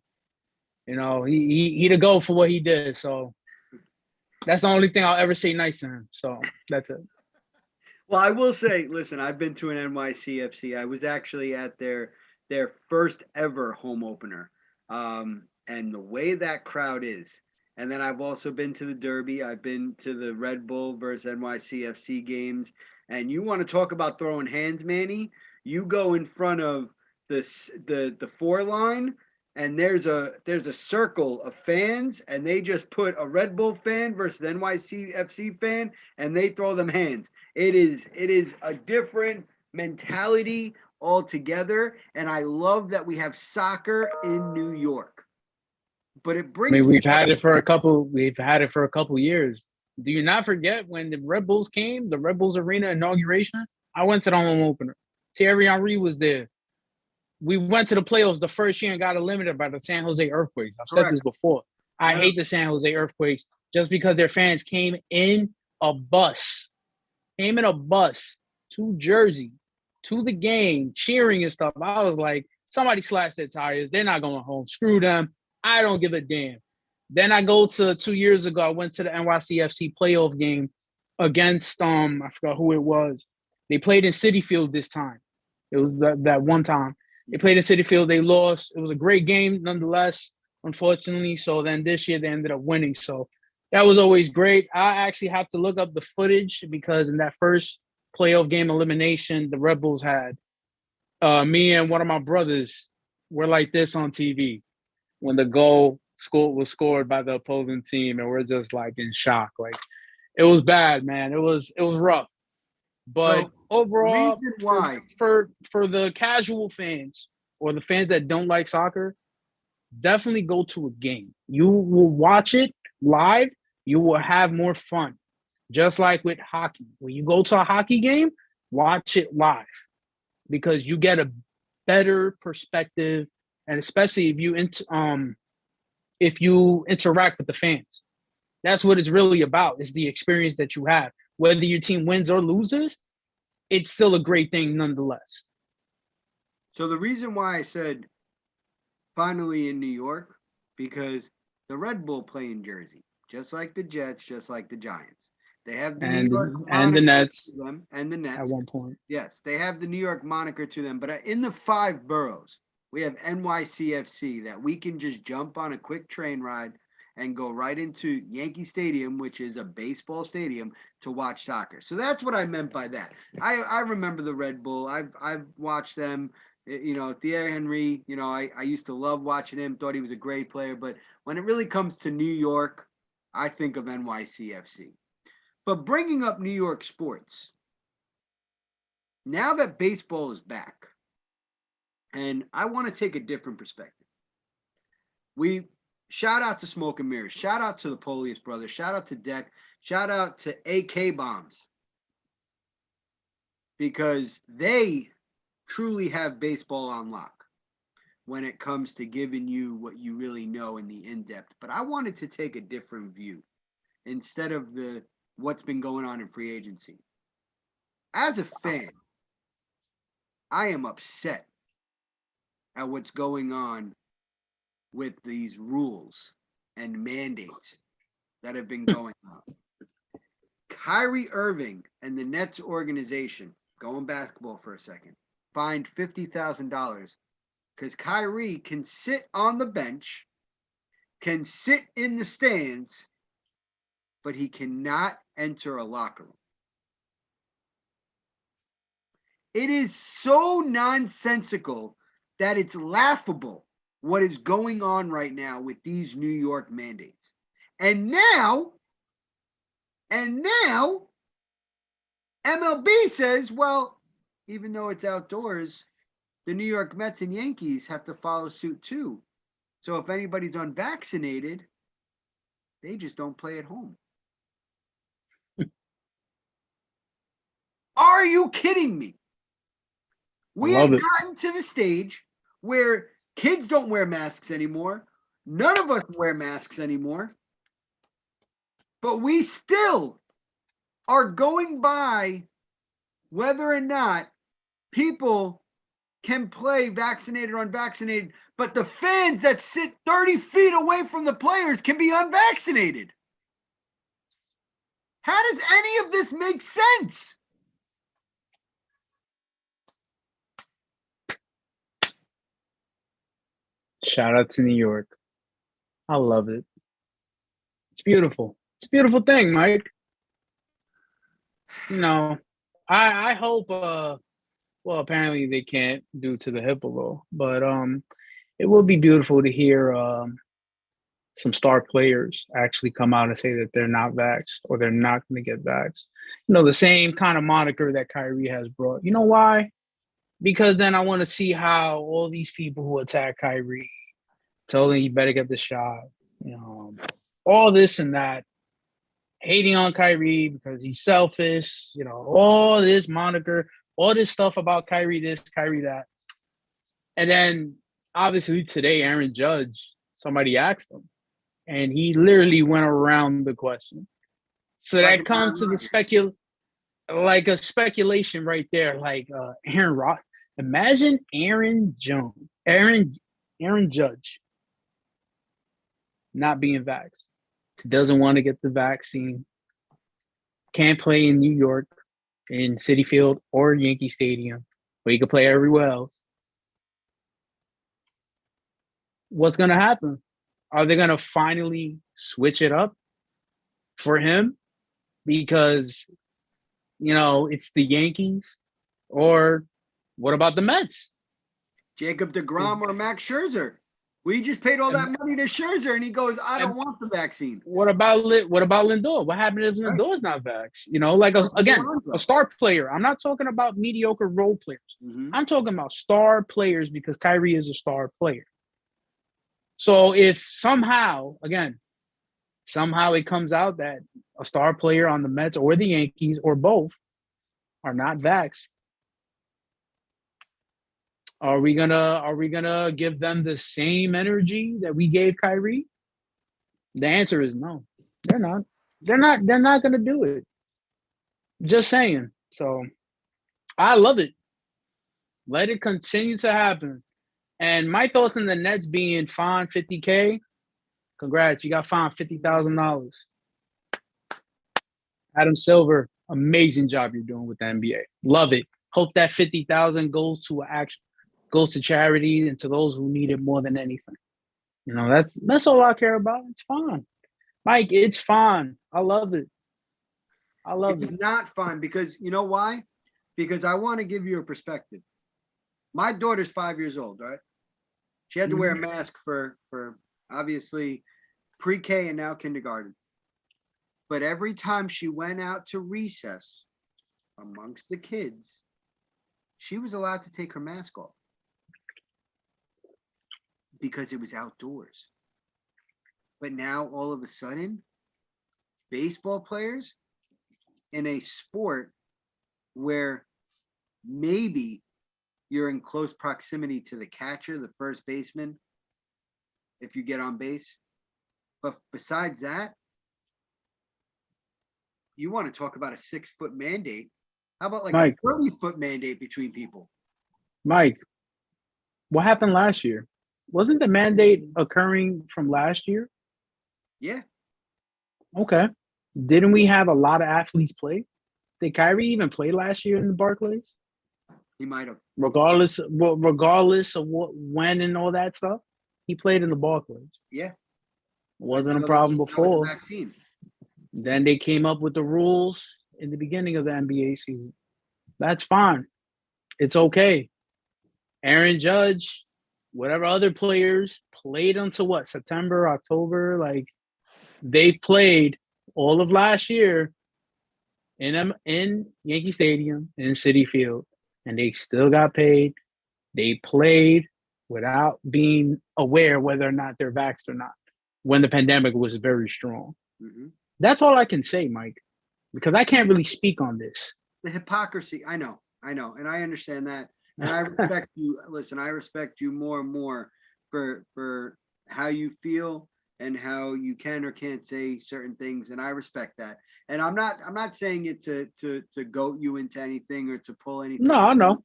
You know, he the go for what he did. So that's the only thing I'll ever say nice to him. So that's it. Well, I will say, listen, I've been to an NYCFC. I was actually at their first ever home opener. And the way that crowd is. And then I've also been to the Derby. I've been to the Red Bull versus NYCFC games. And you want to talk about throwing hands, Manny? You go in front of the four line, and there's a circle of fans, and they just put a Red Bull fan versus NYCFC fan, and they throw them hands. It is a different mentality altogether, and I love that we have soccer in New York. But it brings. I mean, we've had it for a couple years. Do you not forget when the Red Bulls came, the Red Bulls Arena inauguration? I went to the home opener. Thierry Henry was there. We went to the playoffs the first year and got eliminated by the San Jose Earthquakes. I've said this before. I hate the San Jose Earthquakes just because their fans came in a bus to Jersey, to the game, cheering and stuff. I was like, somebody slashed their tires. They're not going home. Screw them. I don't give a damn. Then I go to 2 years ago, I went to the NYCFC playoff game against, I forgot who it was. They played in Citi Field this time. It was that one time. They played in Citi Field. They lost. It was a great game nonetheless, unfortunately. So then this year they ended up winning. So that was always great. I actually have to look up the footage because in that first playoff game elimination, the Red Bulls had me and one of my brothers were like this on TV when the goal was scored by the opposing team, and we're just like in shock. Like it was bad, man. It was rough. But so, overall, for the casual fans or the fans that don't like soccer, definitely go to a game. You will watch it live. You will have more fun. Just like with hockey. When you go to a hockey game, watch it live because you get a better perspective, and especially if you interact with the fans. That's what it's really about, is the experience that you have. Whether your team wins or loses, it's still a great thing nonetheless. So the reason why I said finally in New York, because the Red Bull play in Jersey, just like the Jets, just like the Giants. They have the New York and the Nets. To them, and the Nets. At one point. Yes, they have the New York moniker to them. But in the 5 boroughs, we have NYCFC that we can just jump on a quick train ride and go right into Yankee Stadium, which is a baseball stadium, to watch soccer. So that's what I meant by that. I remember the Red Bull. I've watched them. You know, Thierry Henry, you know, I used to love watching him, thought he was a great player. But when it really comes to New York, I think of NYCFC. But bringing up New York sports, now that baseball is back, and I want to take a different perspective. We shout out to Smoke and Mirrors, shout out to the Polius Brothers, shout out to Deck, shout out to AK Bombs, because they truly have baseball on lock when it comes to giving you what you really know in the in-depth. But I wanted to take a different view instead of what's been going on in free agency. As a fan, I am upset at what's going on with these rules and mandates that have been going on. Kyrie Irving and the Nets organization, going basketball for a second, fined $50,000 because Kyrie can sit on the bench, can sit in the stands, but he cannot enter a locker room. It is so nonsensical that it's laughable what is going on right now with these New York mandates. And now, MLB says, well, even though it's outdoors, the New York Mets and Yankees have to follow suit too. So if anybody's unvaccinated, they just don't play at home. Are you kidding me? We have gotten to the stage where kids don't wear masks anymore. None of us wear masks anymore. But we still are going by whether or not people can play vaccinated or unvaccinated. But the fans that sit 30 feet away from the players can be unvaccinated. How does any of this make sense? Shout out to New York. I love it. It's beautiful. It's a beautiful thing, Mike. You know, I hope Well, apparently they can't due to the HIPAA law, but it would be beautiful to hear some star players actually come out and say that they're not vaxxed or they're not going to get vaxxed. You know, the same kind of moniker that Kyrie has brought. You know why? Because then I want to see how all these people who attack Kyrie, tell him you better get the shot, you know, all this and that, hating on Kyrie because he's selfish, you know, all this moniker, all this stuff about Kyrie this, Kyrie that. And then obviously today, Aaron Judge, somebody asked him, and he literally went around the question. So that comes to the like a speculation right there, like Aaron Rock. Imagine Aaron Judge not being vaxxed, doesn't want to get the vaccine, can't play in New York, in Citi Field or Yankee Stadium, but he can play everywhere else. What's going to happen? Are they going to finally switch it up for him? Because, you know, it's the Yankees. Or what about the Mets? Jacob deGrom or Max Scherzer? We just paid all that money to Scherzer, and he goes, "I don't want the vaccine." What about Lindor? What happened if Lindor's not vaxxed? You know, like a star player. I'm not talking about mediocre role players. Mm-hmm. I'm talking about star players because Kyrie is a star player. So if somehow it comes out that a star player on the Mets or the Yankees or both are not vaxxed, are we gonna give them the same energy that we gave Kyrie? The answer is no. They're not. They're not gonna do it. Just saying. So I love it. Let it continue to happen. And my thoughts on the Nets being fined $50K. Congrats, you got fined $50,000. Adam Silver, amazing job you're doing with the NBA. Love it. Hope that $50,000 goes to charity and to those who need it more than anything. You know, that's all I care about. It's fun. Mike, it's fun. I love it. It's not fun because you know why? Because I want to give you a perspective. My daughter's 5 years old, right? She had to wear a mask for obviously pre-K and now kindergarten. But every time she went out to recess amongst the kids, she was allowed to take her mask off because it was outdoors. But now all of a sudden, baseball players in a sport where maybe you're in close proximity to the catcher, the first baseman, if you get on base. But besides that, you want to talk about a 6-foot mandate. How about like Mike, a 30-foot mandate between people? Mike, what happened last year? Wasn't the mandate occurring from last year? Yeah. Okay. Didn't we have a lot of athletes play? Did Kyrie even play last year in the Barclays? He might have. Regardless of when and all that stuff, he played in the Barclays. Yeah. Wasn't a problem before. Vaccine. Then they came up with the rules in the beginning of the NBA season. That's fine. It's okay. Aaron Judge, whatever other players played until what, September, October, like they played all of last year in Yankee Stadium, in Citi Field, and they still got paid. They played without being aware whether or not they're vaxxed or not when the pandemic was very strong. Mm-hmm. That's all I can say, Mike, because I can't really speak on this. The hypocrisy, I know, and I understand that. And I respect you. Listen, I respect you more and more for how you feel and how you can or can't say certain things, and I respect that. And I'm not saying it to goat you into anything or to pull anything. No.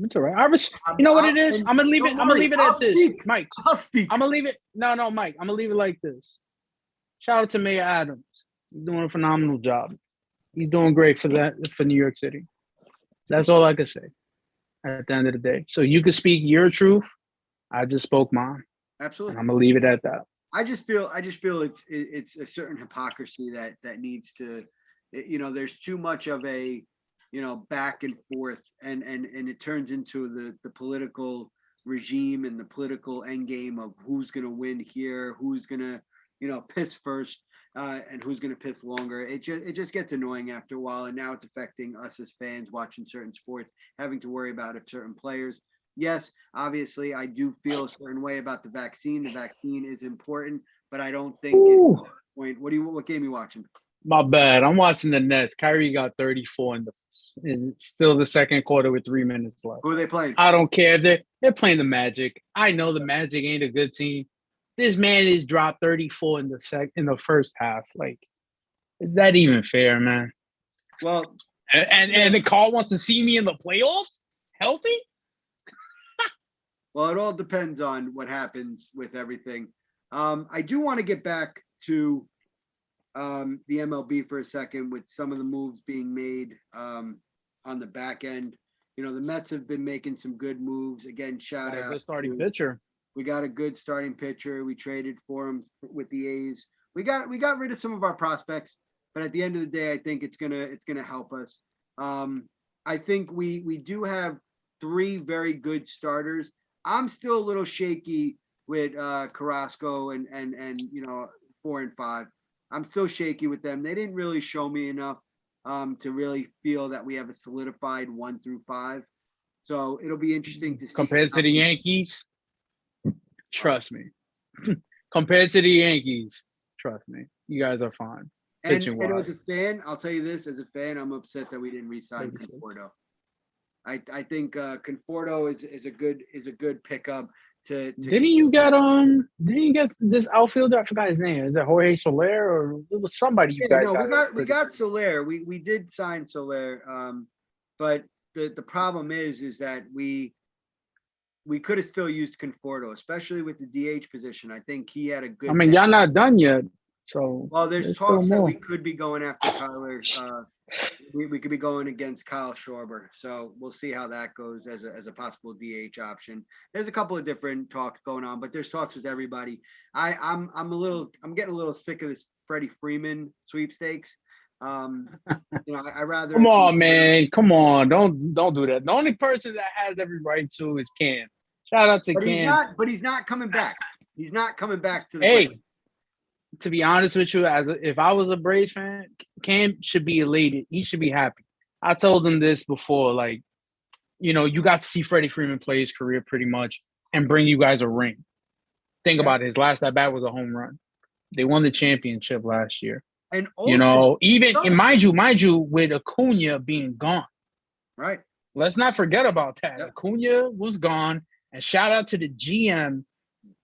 It's all right. You know what it is? I'm gonna leave it. I'm gonna leave it at this, Mike. I'll speak. I'm gonna leave it. No, Mike. I'm gonna leave it like this. Shout out to Mayor Adams. He's doing a phenomenal job. He's doing great for New York City. That's all I can say at the end of the day. So you can speak your truth. I just spoke mine. Absolutely. And I'm gonna leave it at that. I just feel it's a certain hypocrisy that needs to, you know, there's too much of a back and forth, and it turns into the political regime and the political end game of who's going to win here, who's going to, piss first, and who's going to piss longer. It just gets annoying after a while, and now it's affecting us as fans watching certain sports, having to worry about if certain players. Yes, obviously, I do feel a certain way about the vaccine. The vaccine is important, but I don't think it's the point. What game are you watching? My bad. I'm watching the Nets. Kyrie got 34 in still the second quarter with 3 minutes left. Who are they playing? I don't care. They're playing the Magic. I know the Magic ain't a good team. This man is dropped 34 in the first half. Like, is that even fair, man? Well, and the Carl wants to see me in the playoffs, healthy. Well, it all depends on what happens with everything. I do want to get back to the MLB for a second with some of the moves being made on the back end. The Mets have been making some good moves. Again, shout out. Good starting pitcher. We got a good starting pitcher. We traded for him with the A's. We got rid of some of our prospects, but at the end of the day, I think it's gonna help us. I think we do have 3 very good starters. I'm still a little shaky with Carrasco and 4 and 5. I'm still shaky with them. They didn't really show me enough to really feel that we have a solidified 1 through 5. So it'll be interesting to see. Compared to the Yankees, trust me. Compared to the Yankees, trust me. You guys are fine. And as a fan, I'll tell you this, as a fan, I'm upset that we didn't re-sign Conforto. I think Conforto is a good pickup. Didn't you get this outfielder? I forgot his name. Is it Jorge Soler or it was somebody you guys got? We got Soler. We did sign Soler. But the problem is that we could have still used Conforto, especially with the DH position. I think he had a good. I mean, y'all not done yet. So there's talks that we could be going after Kyler. We could be going against Kyle Schwarber. So we'll see how that goes as a possible DH option. There's a couple of different talks going on, but there's talks with everybody. I'm getting a little sick of this Freddie Freeman sweepstakes. I rather. Come on, man. Come on. Don't do that. The only person that has every right to is Cam. Shout out to Cam. But he's not coming back. He's not coming back to the play. To be honest with you, if I was a Braves fan, Cam should be elated. He should be happy. I told him this before, like, you got to see Freddie Freeman play his career pretty much and bring you guys a ring. Think about it. His last at-bat was a home run. They won the championship last year. And also, mind you, with Acuna being gone. Right. Let's not forget about that. Yep. Acuna was gone. And shout out to the GM,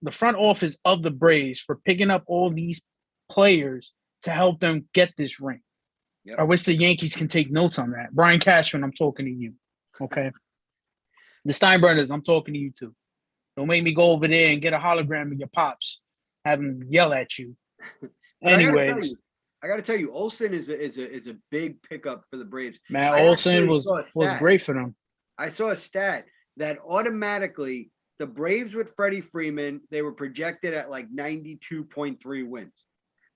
the front office of the Braves, for picking up all these players to help them get this ring. Yep. I wish the Yankees can take notes on that. Brian Cashman, I'm talking to you. Okay. The Steinbrenners, I'm talking to you too. Don't make me go over there and get a hologram of your pops, have them yell at you. Anyway, I got to tell you, Olsen is a big pickup for the Braves. Man, Olsen was great for them. I saw a stat that automatically the Braves with Freddie Freeman, they were projected at like 92.3 wins.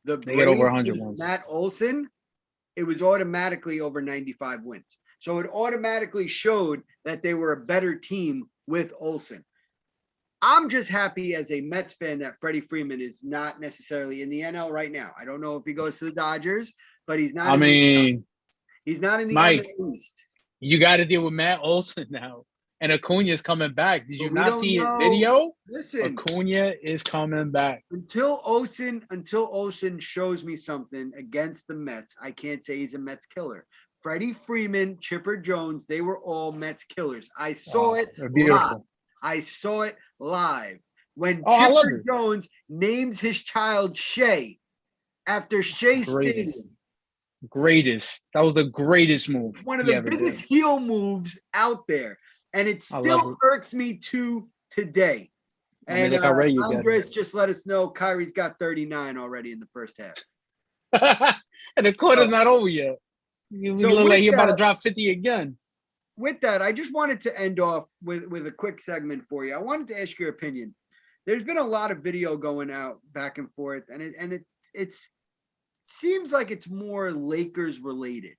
They get over 100 wins. Matt Olsen, it was automatically over 95 wins. So it automatically showed that they were a better team with Olsen. I'm just happy as a Mets fan that Freddie Freeman is not necessarily in the NL right now. I don't know if he goes to the Dodgers, but he's not. He's not in the Mike, NL East. You got to deal with Matt Olsen now. And Acuna's coming back. Did you not see his video? Listen, Acuna is coming back. Until Olsen shows me something against the Mets, I can't say he's a Mets killer. Freddie Freeman, Chipper Jones, they were all Mets killers. I saw it live. I saw it live. When Chipper Jones names his child Shea after Shea Stadium. Greatest. That was the greatest move. One of the biggest heel moves out there. And it still irks me to today. And Andres just let us know Kyrie's got 39 already in the first half. And the quarter's not over yet. You look like you're about to drop 50 again. With that, I just wanted to end off with a quick segment for you. I wanted to ask your opinion. There's been a lot of video going out back and forth, and it seems like it's more Lakers related.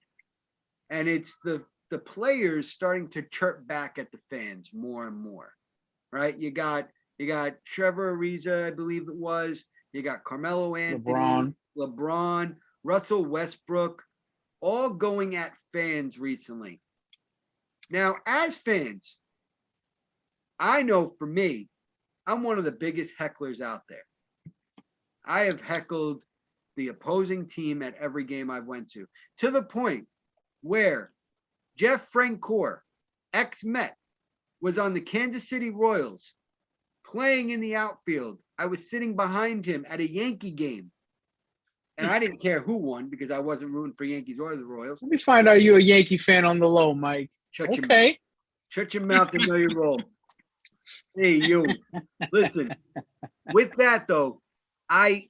And it's the the players starting to chirp back at the fans more and more, right? You got Trevor Ariza, I believe it was. You got Carmelo Anthony, LeBron, Russell Westbrook, all going at fans recently. Now, as fans, I know for me, I'm one of the biggest hecklers out there. I have heckled the opposing team at every game I've went to the point where Jeff Francoeur, ex-Met, was on the Kansas City Royals playing in the outfield. I was sitting behind him at a Yankee game. And I didn't care who won because I wasn't rooting for Yankees or the Royals. Let me find out you're a Yankee fan on the low, Mike. Shut your mouth. Shut your mouth and know your role. Hey, you. Listen, with that, though, I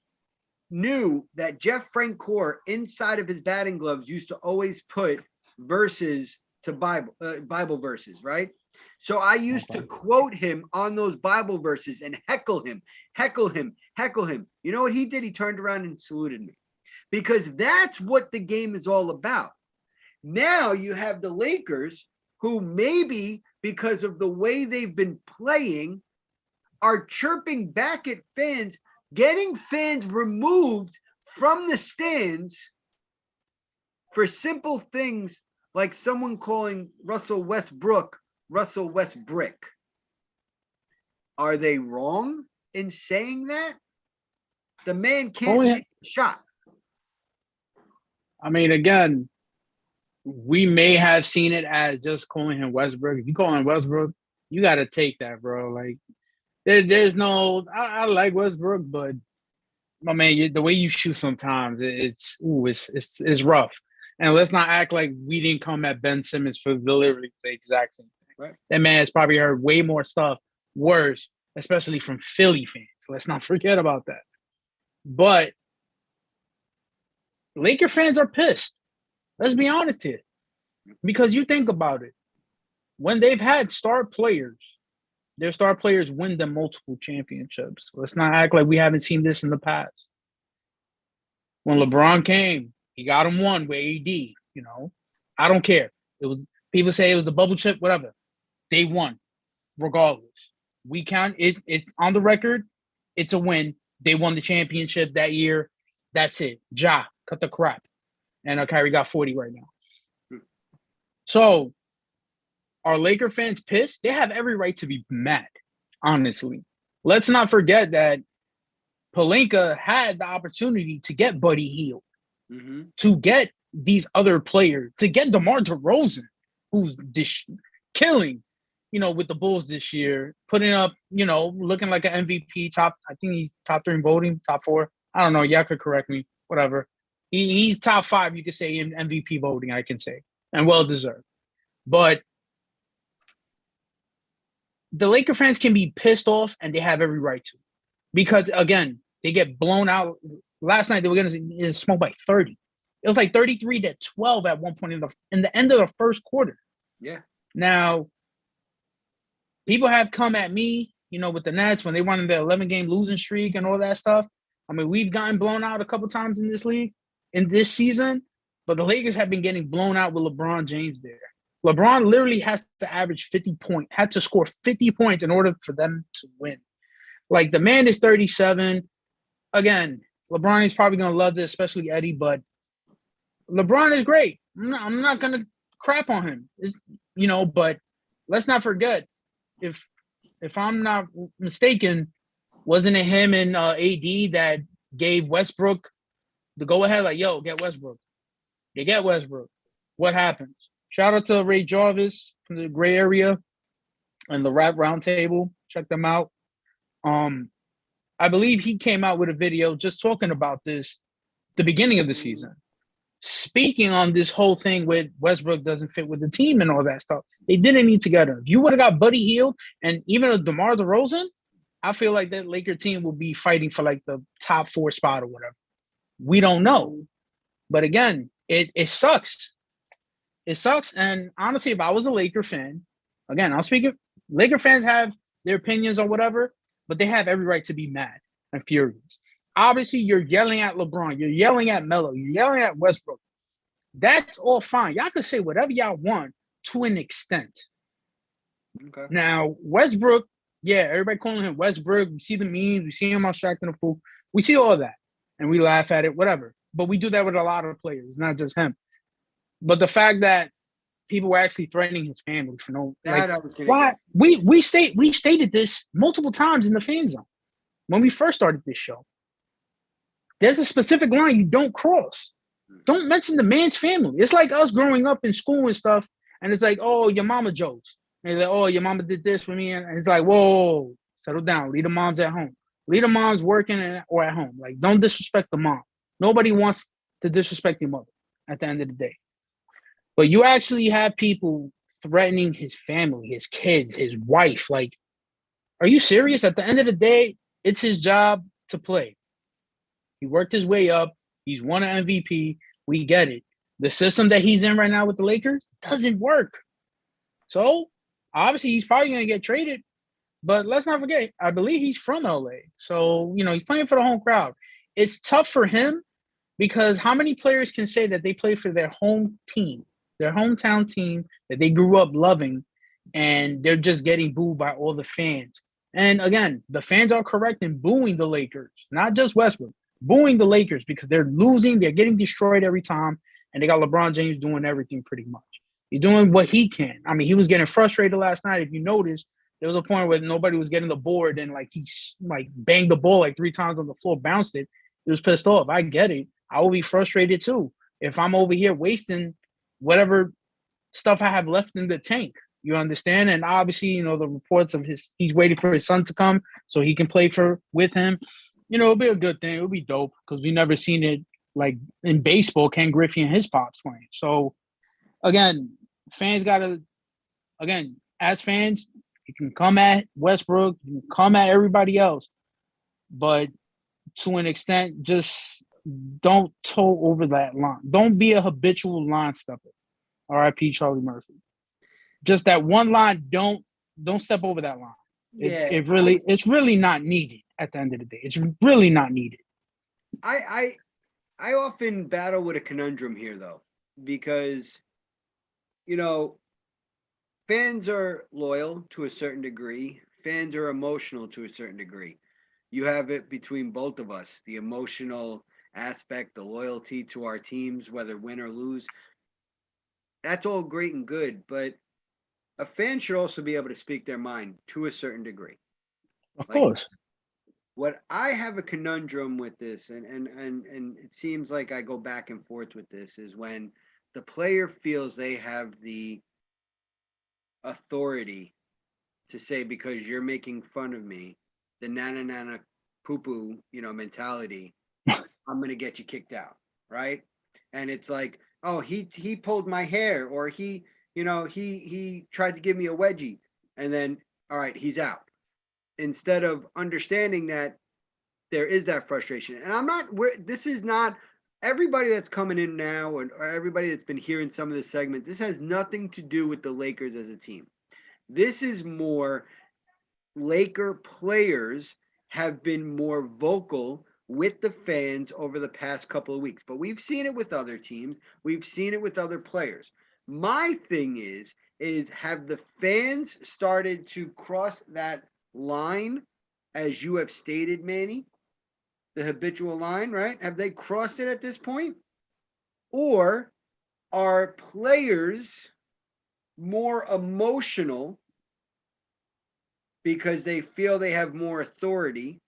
knew that Jeff Francoeur, inside of his batting gloves, used to always put verses to Bible verses, right? So I used to quote him on those Bible verses and heckle him. You know what he did? He turned around and saluted me, because that's what the game is all about. Now you have the Lakers, who maybe because of the way they've been playing are chirping back at fans, getting fans removed from the stands for simple things like someone calling Russell Westbrook Russell Westbrick. Are they wrong in saying that? The man can't make a shot. I mean, again, we may have seen it as just calling him Westbrook. If you call him Westbrook, you got to take that, bro. Like, there's no. I like Westbrook, but my man, the way you shoot sometimes, it's rough. And let's not act like we didn't come at Ben Simmons for literally the exact same thing. Right. That man has probably heard way more stuff worse, especially from Philly fans. Let's not forget about that. But Laker fans are pissed. Let's be honest here. Because you think about it. When they've had star players, their star players win them multiple championships. Let's not act like we haven't seen this in the past. When LeBron came, he got him one with AD, you know. I don't care. It was people say it was the bubble chip, whatever. They won, regardless. We count it. It's on the record. It's a win. They won the championship that year. That's it. Ja, cut the crap. And Kyrie got 40 right now. So, are Laker fans pissed? They have every right to be mad, honestly. Let's not forget that Pelinka had the opportunity to get Buddy Hield, to get these other players, to get DeMar DeRozan, who's killing, with the Bulls this year, putting up, looking like an MVP top. I think he's top 3 in voting, top 4. I don't know. Y'all could correct me. Whatever. He's top 5, you could say, in MVP voting, I can say, and well-deserved. But the Laker fans can be pissed off, and they have every right to. Because, again, they get blown out. Last night, they were going to smoke by 30. It was like 33-12 at one point in the end of the first quarter. Yeah. Now, people have come at me, with the Nets when they won the 11-game losing streak and all that stuff. I mean, we've gotten blown out a couple times in this league, in this season, but the Lakers have been getting blown out with LeBron James there. LeBron literally has to average 50 points, had to score 50 points in order for them to win. Like, the man is 37. Again, LeBron is probably going to love this, especially Eddie, but LeBron is great. I'm not going to crap on him, but let's not forget, if I'm not mistaken, wasn't it him and AD that gave Westbrook the go-ahead? Like, yo, get Westbrook. They get Westbrook. What happens? Shout out to Ray Jarvis from the Gray Area and the Rap Roundtable. Check them out. I believe he came out with a video just talking about this the beginning of the season. Speaking on this whole thing with Westbrook doesn't fit with the team and all that stuff. They didn't need to get him. If you would have got Buddy Hield and even a DeMar DeRozan, I feel like that Laker team will be fighting for like the top 4 spot or whatever. We don't know. But again, it sucks. It sucks. And honestly, if I was a Laker fan, again, I'll speak. Laker fans have their opinions or whatever, but they have every right to be mad and furious. Obviously, you're yelling at LeBron. You're yelling at Melo. You're yelling at Westbrook. That's all fine. Y'all can say whatever y'all want, to an extent. Okay. Now, Westbrook, yeah, everybody calling him Westbrook. We see the memes. We see him on Shaq and the Fool. We see all that, and we laugh at it, whatever. But we do that with a lot of players, not just him. But the fact that people were actually threatening his family for no, like, why? We stated this multiple times in the fan zone when we first started this show. There's a specific line you don't cross. Don't mention the man's family. It's like us growing up in school and stuff, and it's like, oh, your mama jokes. And it's like, oh, your mama did this for me. And it's like, whoa, settle down. Leave the moms at home. Leave the moms working or at home. Like, don't disrespect the mom. Nobody wants to disrespect your mother at the end of the day. But you actually have people threatening his family, his kids, his wife. Like, are you serious? At the end of the day, it's his job to play. He worked his way up. He's won an MVP. We get it. The system that he's in right now with the Lakers doesn't work. So, obviously, he's probably going to get traded. But let's not forget, I believe he's from LA. So, he's playing for the home crowd. It's tough for him because how many players can say that they play for their home team, their hometown team that they grew up loving, and they're just getting booed by all the fans? And again, the fans are correct in booing the Lakers, not just Westbrook. Booing the Lakers because they're losing, they're getting destroyed every time, and they got LeBron James doing everything pretty much. He's doing what he can. I mean, he was getting frustrated last night. If you notice, there was a point where nobody was getting the board, and he banged the ball 3 times on the floor, bounced it. He was pissed off. I get it. I will be frustrated too if I'm over here wasting whatever stuff I have left in the tank. You understand? And obviously, the reports of he's waiting for his son to come so he can play with him. It'll be a good thing. It'll be dope because we never seen it in baseball, Ken Griffey and his pops playing. So, again, fans as fans, you can come at Westbrook, you can come at everybody else, but to an extent, just don't toe over that line. Don't be a habitual line stepper. R.I.P. Charlie Murphy. Just that one line, don't step over that line. Yeah, it's really not needed. At the end of the day, it's really not needed. I often battle with a conundrum here, though, because fans are loyal to a certain degree. Fans are emotional to a certain degree. You have it between both of us, the emotional aspect, the loyalty to our teams, whether win or lose. That's all great and good, but a fan should also be able to speak their mind to a certain degree. Of course. What I have a conundrum with this, and it seems like I go back and forth with this, is when the player feels they have the authority to say, because you're making fun of me, the nana poo-poo, mentality, I'm gonna get you kicked out, right? And it's like, oh, he pulled my hair, or he tried to give me a wedgie, and then all right, he's out. Instead of understanding that there is that frustration. And this is not everybody that's coming in now or everybody that's been hearing some of this segment. This has nothing to do with the Lakers as a team. This is more Laker players have been more vocal with the fans over the past couple of weeks. But we've seen it with other teams. We've seen it with other players. My thing is have the fans started to cross that line, as you have stated, Manny, the habitual line, right? Have they crossed it at this point? Or are players more emotional because they feel they have more authority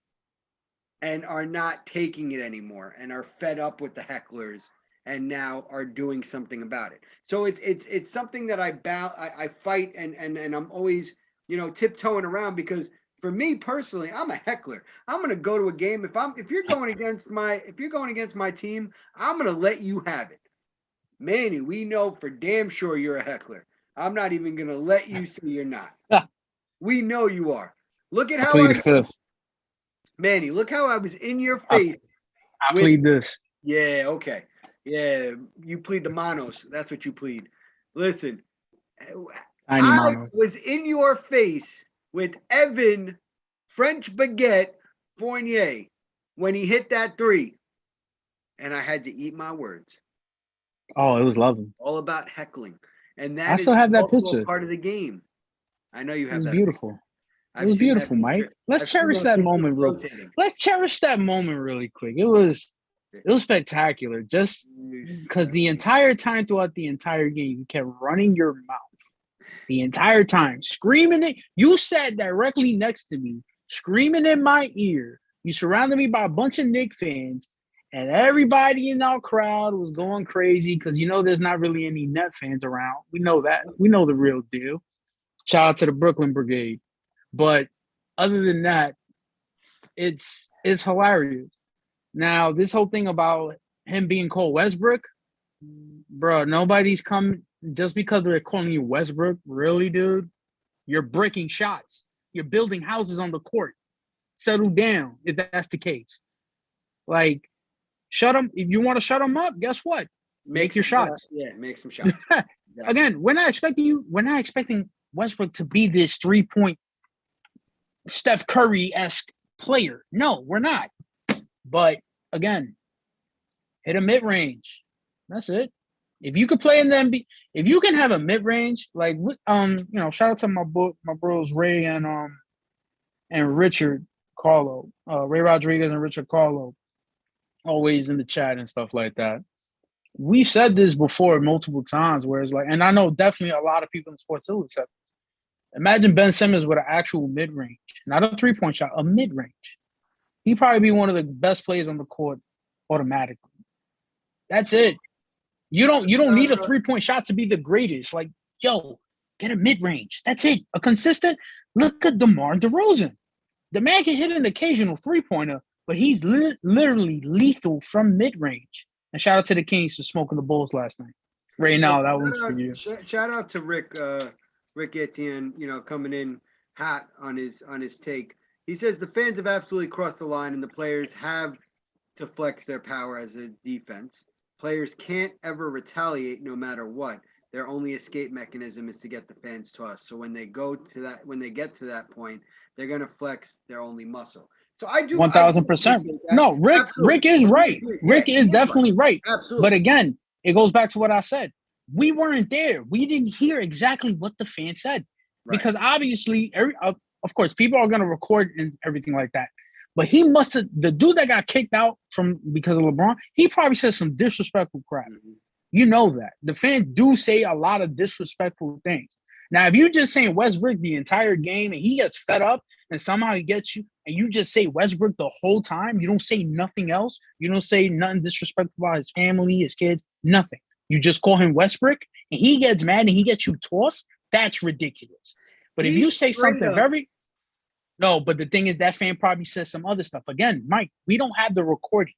and are not taking it anymore and are fed up with the hecklers and now are doing something about it? So it's something that I fight and I'm always tiptoeing around, because for me personally, I'm a heckler. I'm gonna go to a game if you're going against my team, I'm gonna let you have it. Manny, we know for damn sure you're a heckler. I'm not even gonna let you say you're not. We know you are. Look at how I plead the fifth. Manny, look how I was in your face. I plead this. Yeah, okay. Yeah, you plead the manos. That's what you plead. Listen, I was in your face with Evan French Baguette Fournier when he hit that 3. And I had to eat my words. Oh, it was lovely. All about heckling. And that I is still have that also picture. a part of the game. I know you It have was that. beautiful. I've It was seen that beautiful, Mike. picture. Let's I've seen cherish those that pictures moment real. rotating. Let's cherish that moment really quick. It was spectacular. Just because the entire time throughout the entire game, you kept running your mouth the entire time, screaming it. You sat directly next to me, screaming in my ear. You surrounded me by a bunch of Knicks fans, and everybody in our crowd was going crazy because there's not really any Net fans around. We know that. We know the real deal. Shout out to the Brooklyn Brigade. But other than that, it's hilarious. Now, this whole thing about him being called Westbrook, bro, nobody's coming just because they're calling you Westbrook. Really, dude? You're breaking shots. You're building houses on the court. Settle down if that's the case. Like, shut them. If you want to shut them up, guess what? Make your shots. Make some shots. Exactly. Again, we're not expecting Westbrook to be this 3-point Steph Curry-esque player. No, we're not. But again, hit a mid-range. That's it. If you could play in the NBA, if you can have a mid-range, like shout out to my bros Ray and Richard Carlo, Ray Rodriguez and Richard Carlo, always in the chat and stuff like that. We've said this before multiple times, where it's like, and I know definitely a lot of people in Sports Illustrated. Imagine Ben Simmons with an actual mid-range, not a 3-point shot, a mid-range. He'd probably be one of the best players on the court automatically. That's it. You don't need a 3-point shot to be the greatest. Like, yo, get a mid-range. That's it. A consistent. Look at DeMar DeRozan. The man can hit an occasional 3-pointer, but he's literally lethal from mid-range. And shout out to the Kings for smoking the Bulls last night. Right now, that one's for you. Shout out to Rick Etienne, coming in hot on his take. He says the fans have absolutely crossed the line and the players have to flex their power as a defense. Players can't ever retaliate no matter what. Their only escape mechanism is to get the fans tossed. So when they get to that point, they're going to flex their only muscle. So I do 1,000%. No, Rick is right. Rick is definitely right. Absolutely. But again, it goes back to what I said. We weren't there. We didn't hear exactly what the fans said. Right. Because obviously, of course, people are going to record and everything like that. But he must have, the dude that got kicked out because of LeBron, he probably said some disrespectful crap. Mm-hmm. You know that. The fans do say a lot of disrespectful things. Now, if you just saying Westbrook the entire game and he gets fed up and somehow he gets you and you just say Westbrook the whole time, you don't say nothing else. You don't say nothing disrespectful about his family, his kids, nothing. You just call him Westbrook and he gets mad and he gets you tossed. That's ridiculous. But if you say something No, but the thing is that fan probably says some other stuff. Again, Mike, we don't have the recording.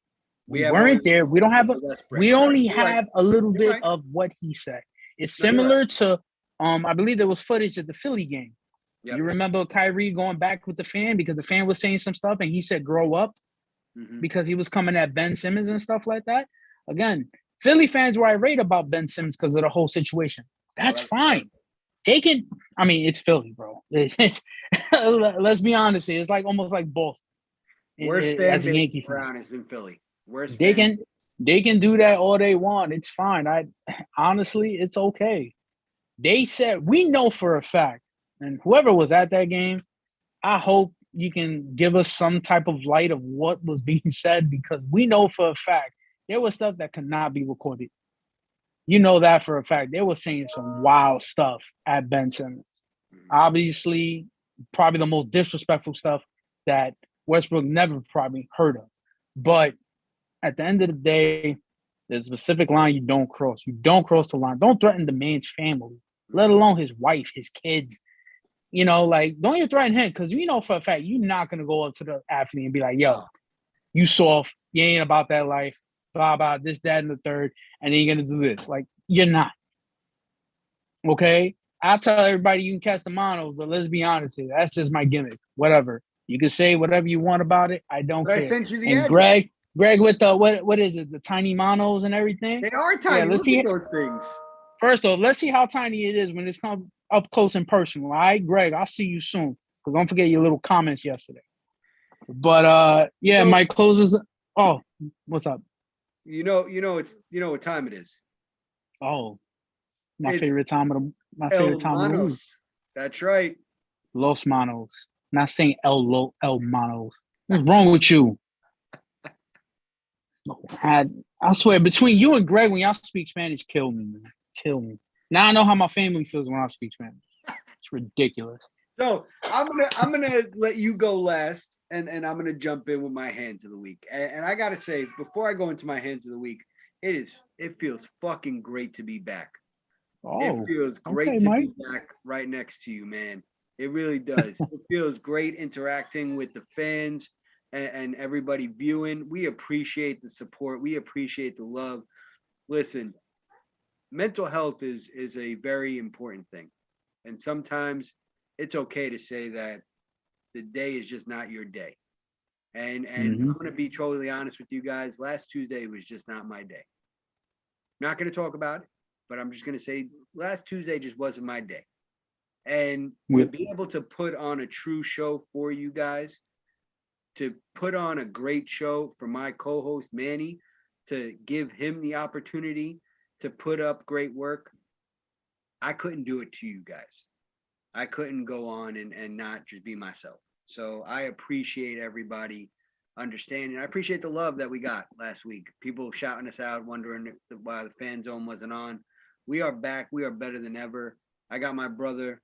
We weren't there. We don't have we only have a little bit of what he said. It's similar to I believe there was footage at the Philly game. Yep. You remember Kyrie going back with the fan because the fan was saying some stuff and he said grow up because he was coming at Ben Simmons and stuff like that. Again, Philly fans were irate about Ben Simmons because of the whole situation. That's fine. They can, it's Philly, bro. Let's be honest here. It's like almost like Boston. Worst fan base around is in Philly. They can do that all they want. It's fine. Honestly, it's okay. They said, we know for a fact, and whoever was at that game, I hope you can give us some type of light of what was being said because we know for a fact there was stuff that could not be recorded. You know that for a fact. They were saying some wild stuff at Ben Simmons. Obviously, probably the most disrespectful stuff that Westbrook never probably heard of. But at the end of the day, there's a specific line you don't cross. You don't cross the line. Don't threaten the man's family, let alone his wife, his kids. Don't even threaten him because you know for a fact you're not going to go up to the athlete and be like, yo, you soft. You ain't about that life. Blah, blah, this, that, and the third. And then you're going to do this. Like, you're not. Okay? I tell everybody you can cast the monos, but let's be honest here. That's just my gimmick. Whatever. You can say whatever you want about it. I don't care. I sent you the and Greg with the, what is it, the tiny monos and everything? They are tiny. Yeah, let's see those things. First off, let's see how tiny it is when it's come up close and personal. All right, Greg, I'll see you soon. But don't forget your little comments yesterday. But, Mike closes. Oh, what's up? You know what time it is. Oh, My favorite time of the week. Manos. That's right. Los Manos. Not saying El Manos. What's wrong with you? I swear, between you and Greg, when y'all speak Spanish, kill me, man. Kill me. Now I know how my family feels when I speak Spanish. It's ridiculous. So I'm gonna let you go last, and I'm gonna jump in with my hands of the week. And I gotta say, before I go into my hands of the week, it feels fucking great to be back. Oh, it feels great to be back right next to you, man. It really does. It feels great interacting with the fans and everybody viewing. We appreciate the support. We appreciate the love. Listen, mental health is a very important thing. And sometimes it's okay to say that the day is just not your day. And I'm going to be totally honest with you guys. Last Tuesday was just not my day. Not going to talk about it, but I'm just going to say last Tuesday just wasn't my day. And to be able to put on a true show for you guys, to put on a great show for my co-host Manny, to give him the opportunity to put up great work, I couldn't do it to you guys. I couldn't go on and not just be myself. So I appreciate everybody understanding. I appreciate the love that we got last week. People shouting us out, wondering why the fan zone wasn't on. We are back. We are better than ever. I got my brother,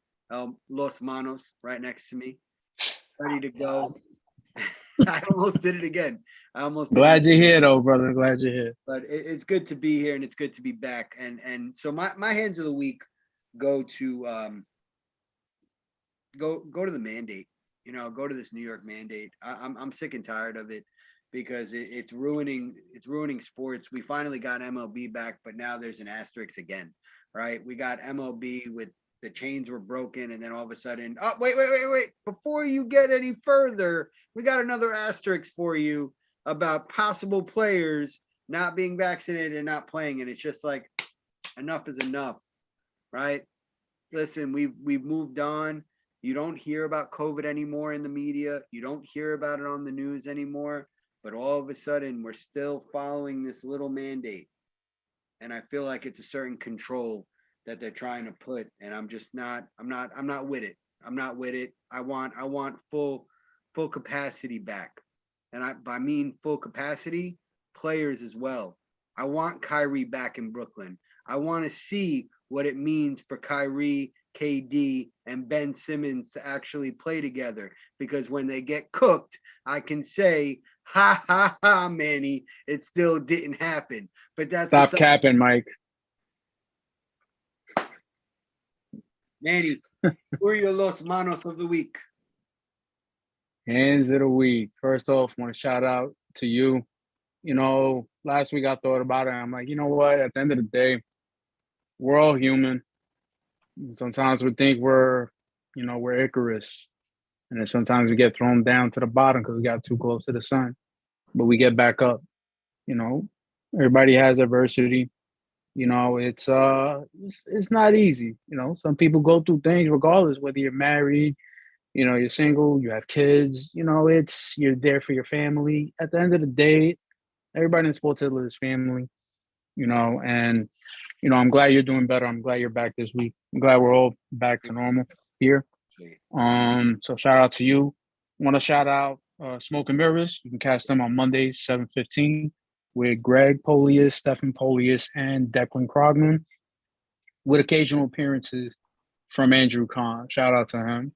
Los Manos, right next to me, ready to go. I almost did it again. Glad you're here, though, brother. Glad you're here. But it's good to be here, and it's good to be back. And so my hands of the week go to go to the mandate. Go to this New York mandate. I'm sick and tired of it because it's ruining sports. We finally got MLB back, but now there's an asterisk again, right? We got MLB with the chains were broken, and then all of a sudden, oh, wait. Before you get any further, we got another asterisk for you about possible players not being vaccinated and not playing. And it's just like, enough is enough, right? Listen, we've moved on. You don't hear about COVID anymore in the media. You don't hear about it on the news anymore. But all of a sudden, we're still following this little mandate. And I feel like it's a certain control that they're trying to put. And I'm not with it. I'm not with it. I want full capacity back. And I mean full capacity, players as well. I want Kyrie back in Brooklyn. I want to see what it means for Kyrie, KD, and Ben Simmons to actually play together. Because when they get cooked, I can say, ha, ha, ha, Manny, it still didn't happen. But that's Stop capping, Mike. Manny, who are your Los Manos of the week? Hands of the week. First off, I want to shout out to you. Last week I thought about it. I'm like, you know what? At the end of the day, we're all human. Sometimes we think we're Icarus. And then sometimes we get thrown down to the bottom because we got too close to the sun. But we get back up. Everybody has adversity. It's not easy. Some people go through things regardless, whether you're married, you're single, you have kids, you're there for your family. At the end of the day, everybody in sports is family, and, I'm glad you're doing better. I'm glad you're back this week. I'm glad we're all back to normal here. So shout out to you. Want to shout out Smoke and Mirrors. You can catch them on Mondays, 7:15 with Greg Polius, Stephen Polius, and Declan Krogman, with occasional appearances from Andrew Kahn. Shout out to him.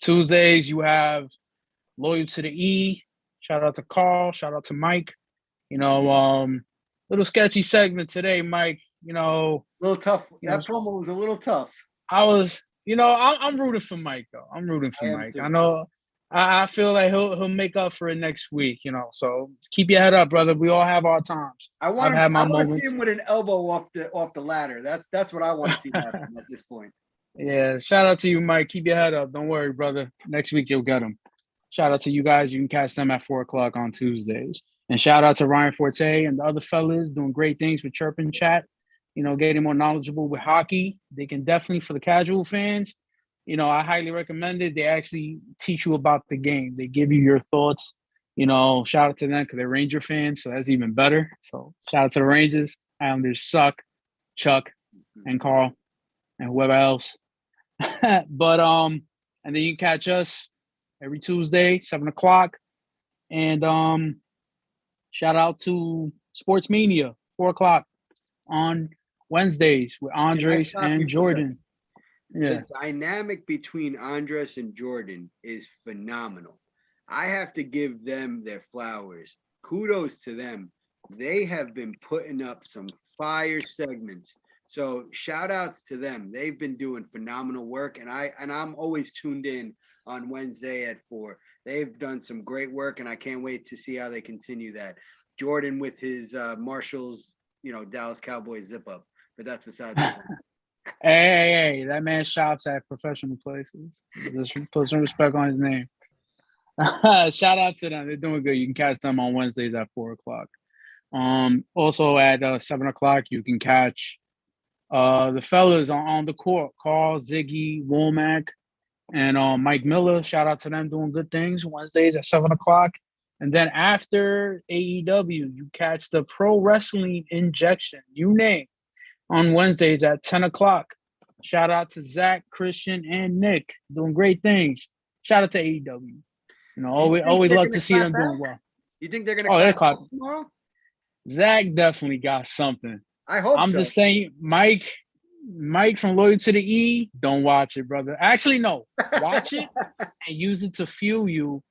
Tuesdays, you have Loyal to the E. Shout out to Carl. Shout out to Mike. Little sketchy segment today, Mike. A little tough. That promo was a little tough. I'm rooting for Mike, though. I'm rooting for Mike. Too. I know. I feel like he'll make up for it next week. So keep your head up, brother. We all have our times. I want to see him with an elbow off the ladder. That's what I want to see happen at this point. Yeah, shout out to you, Mike. Keep your head up. Don't worry, brother. Next week you'll get him. Shout out to you guys. You can catch them at 4:00 on Tuesdays. And shout out to Ryan Forte and the other fellas doing great things with Chirp and Chat. Getting more knowledgeable with hockey. They can definitely, for the casual fans, I highly recommend it. They actually teach you about the game. They give you your thoughts. Shout out to them because they're Ranger fans, so that's even better. So shout out to the Rangers. Islanders suck. Chuck and Carl and whoever else. But and then you can catch us every Tuesday, 7:00. And shout out to Sports Mania, 4:00 on Wednesdays with Andres and Jordan. The dynamic between Andres and Jordan is phenomenal. I have to give them their flowers. Kudos to them. They have been putting up some fire segments. So shout outs to them. They've been doing phenomenal work, and I'm always tuned in on Wednesday at 4. They've done some great work, and I can't wait to see how they continue that. Jordan with his Marshalls, Dallas Cowboys zip up, but that's besides the point. Hey, that man shops at professional places. Just put some respect on his name. Shout out to them. They're doing good. You can catch them on Wednesdays at 4:00. Also at 7:00, you can catch the fellas on the court, Carl, Ziggy, Womack, and Mike Miller. Shout out to them doing good things Wednesdays at 7:00. And then after AEW, you catch the Pro Wrestling Injection, you name, on Wednesdays at 10:00. Shout out to Zach, Christian, and Nick doing great things. Shout out to AEW. Always love to see them doing well. You think they're gonna clap tomorrow? Zach definitely got something. I hope I'm just saying, Mike from Loyal to the E, don't watch it, brother. Actually, no. Watch it and use it to fuel you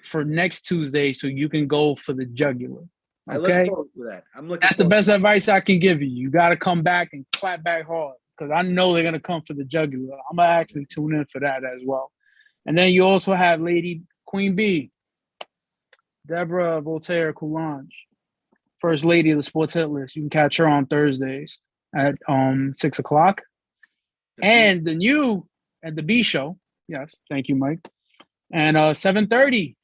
for next Tuesday so you can go for the jugular. Okay? I look forward to that. That's the best advice I can give you. You got to come back and clap back hard because I know they're going to come for the jugular. I'm going to actually tune in for that as well. And then you also have Lady Queen B, Deborah Voltaire Coulange, First Lady of the Sports Hit List. You can catch her on Thursdays at 6:00. And the new at the B Show. Yes, thank you, Mike. And 7:30,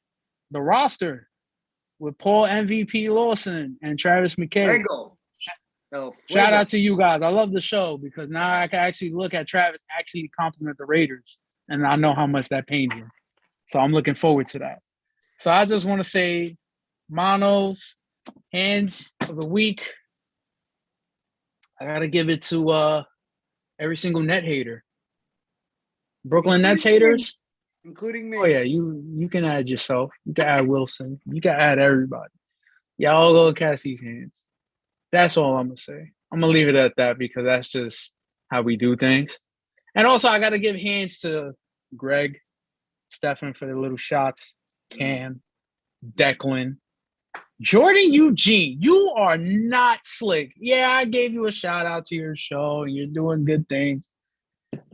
the roster with Paul MVP Lawson and Travis McKay. Shout out to you guys. I love the show because now I can actually look at Travis actually compliment the Raiders, and I know how much that pains him. So I'm looking forward to that. So I just want to say, Monos, hands of the week. I got to give it to every single net hater. Brooklyn Nets haters. Including me. Oh, yeah, you can add yourself. You can add Wilson. You can add everybody. Y'all go cast these hands. That's all I'm going to say. I'm going to leave it at that because that's just how we do things. And also, I got to give hands to Greg, Stefan for the little shots, Cam, Declan, Jordan Eugene. You are not slick. Yeah, I gave you a shout out to your show. You're doing good things.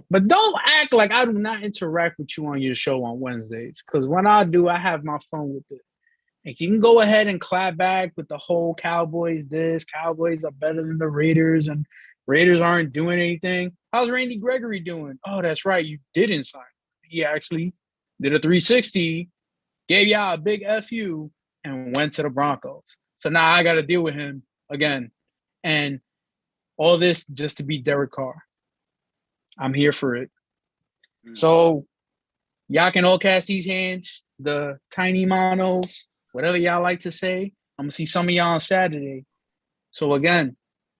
But don't act like I do not interact with you on your show on Wednesdays. Because when I do, I have my fun with it. And you can go ahead and clap back with the whole Cowboys Cowboys are better than the Raiders, and Raiders aren't doing anything. How's Randy Gregory doing? Oh, that's right. You didn't sign. He actually did a 360, gave y'all a big FU, and went to the Broncos. So now I got to deal with him again. And all this just to beat Derek Carr. I'm here for it. So y'all can all cast these hands, the tiny monos, whatever y'all like to say. I'm going to see some of y'all on Saturday. So again,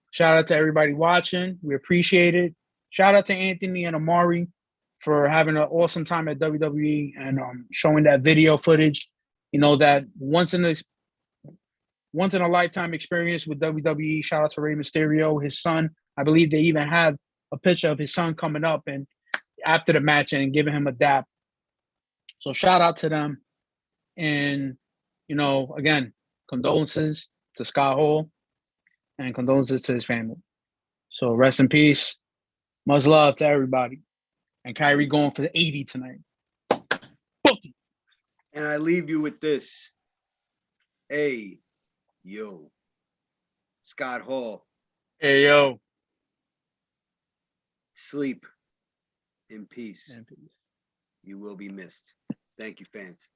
shout out to everybody watching. We appreciate it. Shout out to Anthony and Amari for having an awesome time at WWE and showing that video footage. That once in a lifetime experience with WWE. Shout out to Rey Mysterio, his son. I believe they even had a picture of his son coming up and after the match and giving him a dap. So shout out to them. And, again, condolences to Scott Hall and condolences to his family. So rest in peace. Much love to everybody. And Kyrie going for the 80 tonight. And I leave you with this. Hey, yo. Scott Hall. Hey, yo. Sleep in peace. You will be missed. Thank you, fans.